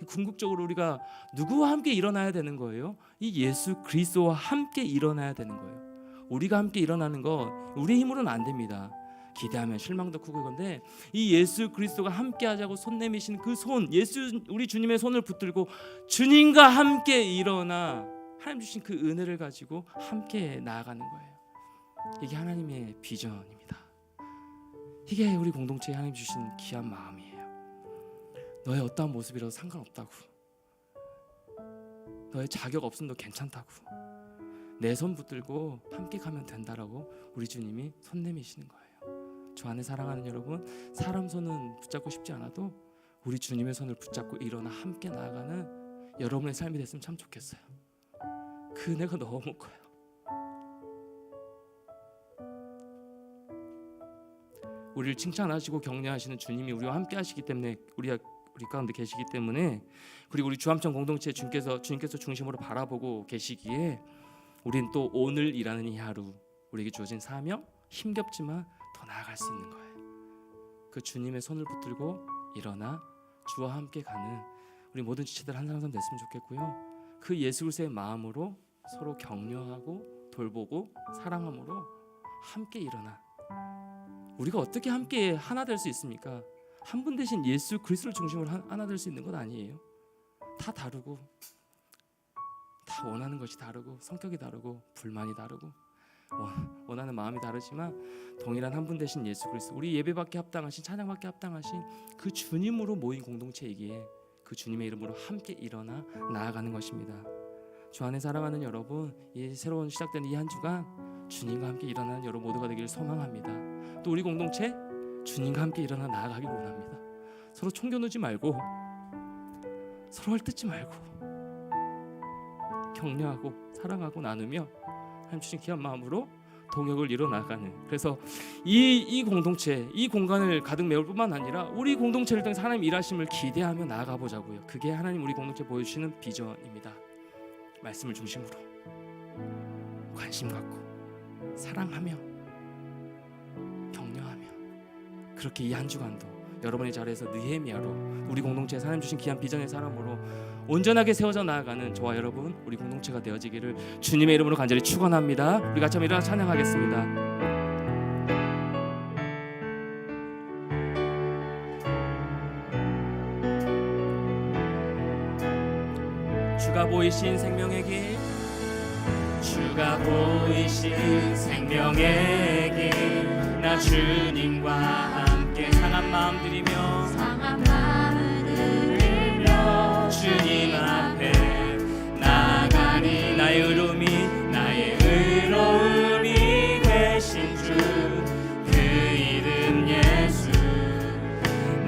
궁극적으로 우리가 누구와 함께 일어나야 되는 거예요? 이 예수 그리스도와 함께 일어나야 되는 거예요. 우리가 함께 일어나는 건 우리 힘으로는 안 됩니다. 기대하면 실망도 크고 그건데 이 예수 그리스도가 함께 하자고 손 내미신 그 손, 예수 우리 주님의 손을 붙들고 주님과 함께 일어나 하나님 주신 그 은혜를 가지고 함께 나아가는 거예요. 이게 하나님의 비전입니다. 이게 우리 공동체에 하나님 주신 귀한 마음이에요. 너의 어떠한 모습이라도 상관없다고, 너의 자격 없음도 괜찮다고, 내 손 붙들고 함께 가면 된다라고 우리 주님이 손 내미시는 거예요. 주 안에 사랑하는 여러분, 사람 손은 붙잡고 싶지 않아도 우리 주님의 손을 붙잡고 일어나 함께 나아가는 여러분의 삶이 됐으면 참 좋겠어요. 그 은혜가 너무 커요. 우리를 칭찬하시고 격려하시는 주님이 우리와 함께 하시기 때문에 우리 가운데 계시기 때문에 그리고 우리 주함청 공동체 주님께서 중심으로 바라보고 계시기에 우리는 또 오늘이라는 이 하루 우리에게 주어진 사명 힘겹지만 더 나아갈 수 있는 거예요. 그 주님의 손을 붙들고 일어나 주와 함께 가는 우리 모든 지체들 한 사람 됐으면 좋겠고요. 그 예수 그리스도의 마음으로 서로 격려하고 돌보고 사랑함으로 함께 일어나 우리가 어떻게 함께 하나 될 수 있습니까? 한 분 대신 예수 그리스도를 중심으로 하나 될 수 있는 건 아니에요. 다 다르고 다 원하는 것이 다르고 성격이 다르고 불만이 다르고 원하는 마음이 다르지만 동일한 한 분 되신 예수 그리스도, 우리 예배받기 합당하신, 찬양받기 합당하신 그 주님으로 모인 공동체이기에 그 주님의 이름으로 함께 일어나 나아가는 것입니다. 주 안에 사랑하는 여러분, 이 새로운 시작된 이 한 주간 주님과 함께 일어나는 여러분 모두가 되기를 소망합니다. 또 우리 공동체 주님과 함께 일어나 나아가길 원합니다. 서로 총겨누지 말고, 서로 헐뜯지 말고, 격려하고 사랑하고 나누며 하나님 주신 귀한 마음으로 동역을 이뤄 나가는, 그래서 이 공동체, 이 공간을 가득 메울 뿐만 아니라 우리 공동체를 통해서 하나님 일하심을 기대하며 나아가 보자고요. 그게 하나님 우리 공동체 보여주시는 비전입니다. 말씀을 중심으로 관심 갖고 사랑하며 격려하며, 그렇게 이 한 주간도 여러분의 자리에서 느헤미야로 우리 공동체에 하나님 주신 귀한 비전의 사람으로 온전하게 세워져 나아가는 저와 여러분, 우리 공동체가 되어지기를 주님의 이름으로 간절히 축원합니다. 우리 같이 한번 일어나 찬양하겠습니다. 주가 보이신 생명의 길, 주가 보이신 생명의 길, 나 주님과 함께 상한 마음 드리며 상한 마음을 들이며 주님 앞에 나가니, 나의 의로움이 되신 주, 그 이름 예수,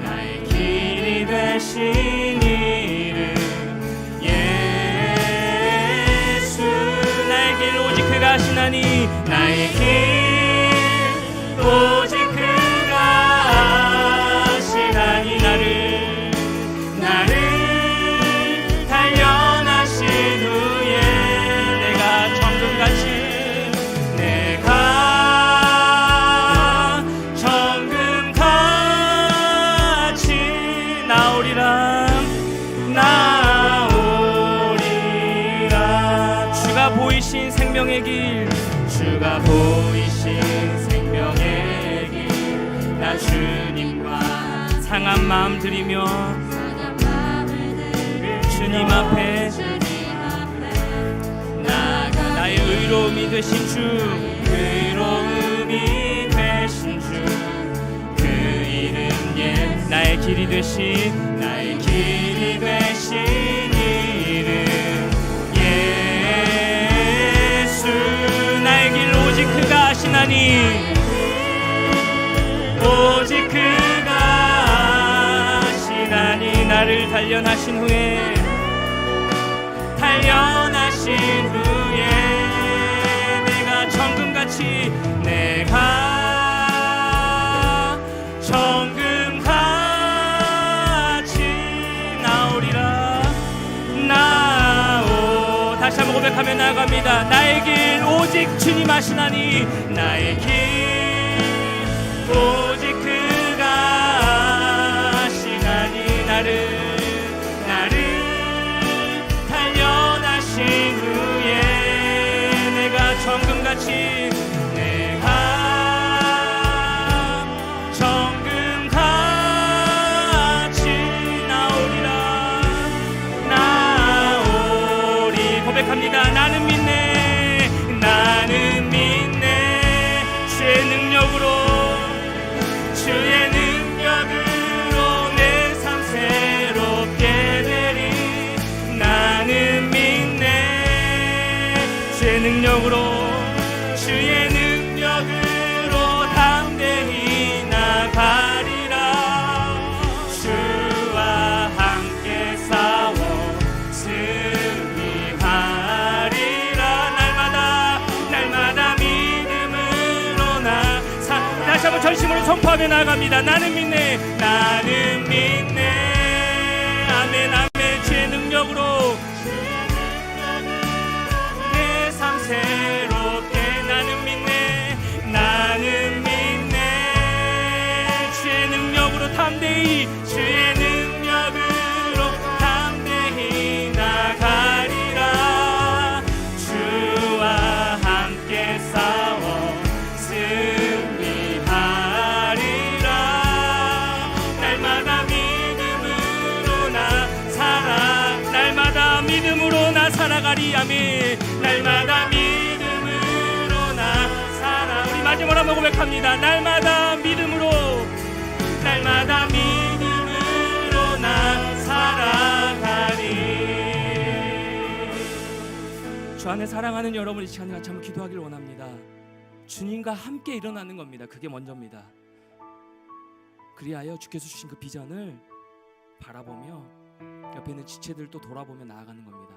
나의 길이 되신 이름 예수. 나의 길 오직 그가 하시나니, 나의 길 오직 그가 하시나니, 나를 단련하신 후에 내가 정금같이 나오리라. 주가 보이신 생명의 길, 주가 보이신 생명의 길, 나 주님과 상한 마음 드리며 상한 마음을 들이며 주님 앞에 주님 앞에 나가, 나의 의로움이 되신 주, 의로움이 되신 주, 그 이름 나의 길이 되신, 나의 길이 되신 이름 예수. 나의 길 오직 그가 하시나니, 오직 그가 하시나니, 나를 단련하신 후에 내가 정금같이 나오리라. 다시 한번 고백하며 나아갑니다. 나의 길 오직 주님 하시나니, 나의 길 오직 그가 하시나니, 나를 단련하신 후에 내가 정금같이 고백합니다. 나는 믿네 주의 능력으로 내 삶 새롭게 되리. 나는 믿네 주의 능력으로 담대히 나가리라. 주와 함께 싸워 날마다 믿음으로 다시 한번 전심으로 선포하며 나갑니다. 나는 믿네 아멘 아멘. 주의 능력으로 내 삶 새롭게. 나는 믿네 주의 능력으로 담대히, 주의 능력으로 담대히 나가리라. 주와 함께 싸워 승리하리라. 날마다 믿음으로 나 살아가리. 아멘. 날마다 믿음으로 나 뭐라고 고백합니다. 날마다 믿음으로 나 살아가리. 주 안에 사랑하는 여러분, 이 시간에 같이 한번 기도하기를 원합니다. 주님과 함께 일어나는 겁니다. 그게 먼저입니다. 그리하여 주께서 주신 그 비전을 바라보며 옆에 있는 지체들도 돌아보며 나아가는 겁니다.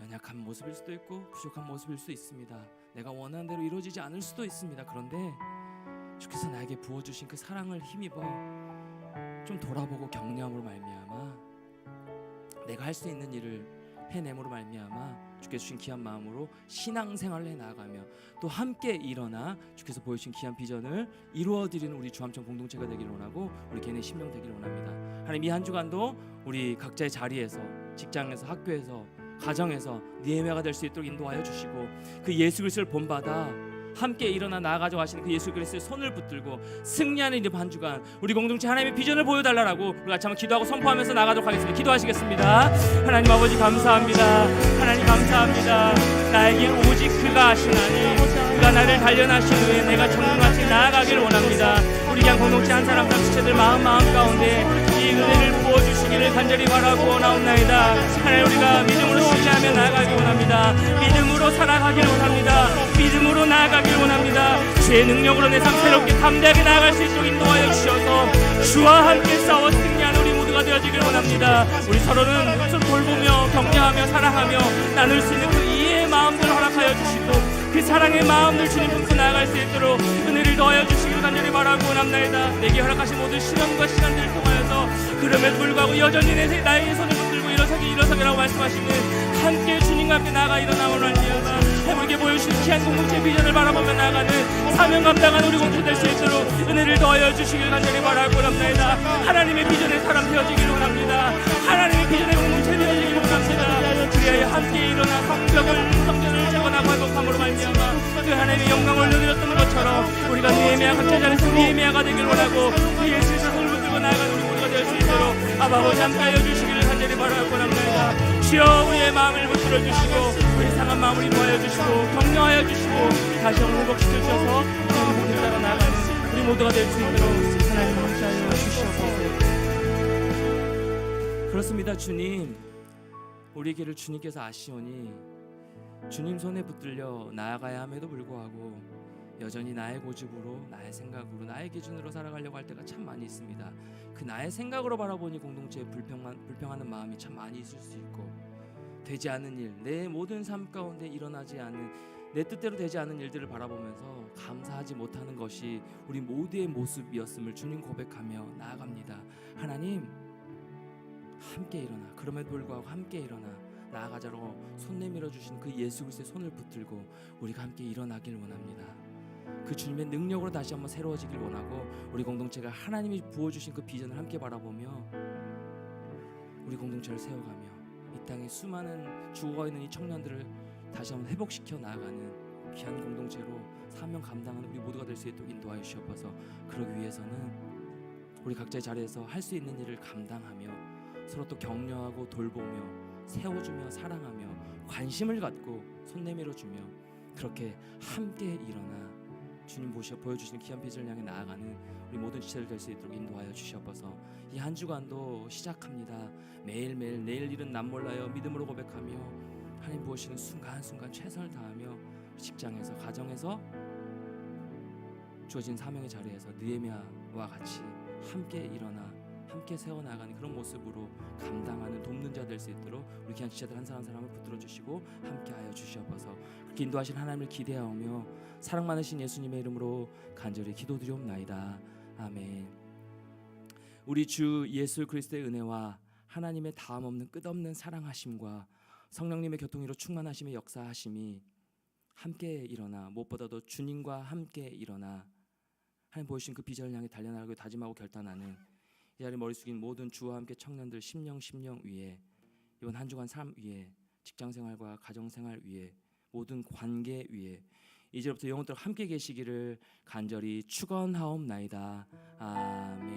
연약한 모습일 수도 있고 부족한 모습일 수도 있습니다. 내가 원하는 대로 이루어지지 않을 수도 있습니다. 그런데 주께서 나에게 부어주신 그 사랑을 힘입어 좀 돌아보고 격려함으로 말미암아 내가 할 수 있는 일을 해냄으로 말미암아 주께서 주신 귀한 마음으로 신앙생활을 해나가며 또 함께 일어나 주께서 보여주신 귀한 비전을 이루어드리는 우리 주함청 공동체가 되기를 원하고 우리 개인의 심령 되기를 원합니다. 하나님, 이 한 주간도 우리 각자의 자리에서, 직장에서, 학교에서, 가정에서 느헤미야가 될 수 있도록 인도하여 주시고 그 예수 그리스도를 본받아 함께 일어나 나아가져 가시는 그 예수 그리스도의 손을 붙들고 승리하는 이 한 주간 우리 공동체 하나님의 비전을 보여달라고 우리 같이 한번 기도하고 선포하면서 나가도록 하겠습니다. 기도하시겠습니다. 하나님 아버지 감사합니다. 하나님 감사합니다. 나에게 오직 그가 하시나니 그가 나를 단련하신 후에 내가 전능같이 나아가기를 원합니다. 우리 그냥 공동체 한 사람 한 지체들 마음 가운데 이 은혜를 부어주시기를 간절히 바라고 원하옵나이다. 하나님, 우리가 믿음으로 신뢰하며 나아가기 원합니다. 믿음으로 살아가기를 원합니다. 믿음으로 나아가기를 원합니다. 주의 능력으로 내 삶 새롭게 담대하게 나아갈 수 있도록 인도하여 주셔서 주와 함께 싸워 승리하는 우리 모두가 되어지길 원합니다. 우리 서로는 서로 돌보며 격려하며 사랑하며 나눌 수 있는 그 이해의 마음들 허락하여 주시고 그 사랑의 마음들 주님 품고 나아갈 수 있도록 은혜를 더하여 주시길 간절히 바라고 원합나이다. 내게 허락하신 모든 시련과 시간들을 통하여서 그럼에도 불구하고 여전히 나의 손을 붙들고 일어서기라고 말씀하시는 함께 주님과 함께 나아가 일어나오는 말미암아 해물게 보여주신 귀한 공동체 비전을 바라보며 나아가는 사명 감당하는 우리 공동체 될 수 있도록 은혜를 더하여 주시길 간절히 바라고 원합나이다. 하나님의 비전의 사람 되어지기를 원합니다. 하나님의 비전의 공동체 되어지기를 원합니다. 그리하여 함께 일어나 성전을 재건하고 회복함으로 말미암아 그 하나님의 영광을 누렸던 것처럼 우리가 느헤미야 각자 자리에서 느헤미야가 되길 원하고 그 예수의 손을 붙들고 나아가는 우리 모두가 될 수 있도록 아버지 함께하여 주시기를 간절히 바라고 원합니다. 주여, 우리의 마음을 붙들어 주시고 우리 상한 마음을 인도하여 주시고 격려하여 주시고 다시 한번 회복시켜 주셔서 우리 모두 따라 나아가는 우리 모두가 될 수 있도록 하나님 함께하여 주시옵소서. 그렇습니다. 주님, 우리 길을 주님께서 아시오니 주님 손에 붙들려 나아가야 함에도 불구하고 여전히 나의 고집으로, 나의 생각으로, 나의 기준으로 살아가려고 할 때가 참 많이 있습니다. 그 나의 생각으로 바라보니 공동체에 불평하는 마음이 참 많이 있을 수 있고 되지 않은 일, 내 모든 삶 가운데 일어나지 않는 내 뜻대로 되지 않은 일들을 바라보면서 감사하지 못하는 것이 우리 모두의 모습이었음을 주님 고백하며 나아갑니다. 하나님, 함께 일어나, 그럼에도 불구하고 함께 일어나 나아가자로 손 내밀어 주신 그 예수 그리스도의 손을 붙들고 우리가 함께 일어나길 원합니다. 그 주님의 능력으로 다시 한번 새로워지길 원하고 우리 공동체가 하나님이 부어주신 그 비전을 함께 바라보며 우리 공동체를 세워가며 이 땅에 수많은 죽어있는 이 청년들을 다시 한번 회복시켜 나아가는 귀한 공동체로 사명 감당하는 우리 모두가 될 수 있도록 인도하여 주시옵소서. 그러기 위해서는 우리 각자의 자리에서 할 수 있는 일을 감당하며 서로 또 격려하고 돌보며 세워주며 사랑하며 관심을 갖고 손 내밀어 주며 그렇게 함께 일어나 주님 보여주시는 귀한 비전을 향해 나아가는 우리 모든 지체들 될 수 있도록 인도하여 주시옵소서. 이 한 주간도 시작합니다. 매일매일 내일 일은 남 몰라요 믿음으로 고백하며 하나님 부으시는 순간순간 최선을 다하며 직장에서, 가정에서, 주어진 사명의 자리에서 느헤미야와 같이 함께 일어나 함께 세워나가는 그런 모습으로 감당하는 돕는 자 될 수 있도록 우리 귀한 지체들 한 사람 한 사람을 붙들어 주시고 함께하여 주시옵소서. 그렇게 인도하신 하나님을 기대하오며 사랑 많으신 예수님의 이름으로 간절히 기도드리옵나이다. 아멘. 우리 주 예수 그리스도의 은혜와 하나님의 다함없는 끝없는 사랑하심과 성령님의 교통으로 충만하심의 역사하심이 함께 일어나 무엇보다도 주님과 함께 일어나 하나님 보여주신 그 비전을 향해 달려나가고 다짐하고 결단하는 이 자리 머리 숙인 모든 주와 함께 청년들 심령 위에 이번 한 주간 삶 위에 직장생활과 가정생활 위에 모든 관계 위에 이제부터 영원토록 함께 계시기를 간절히 축원하옵나이다. 아멘.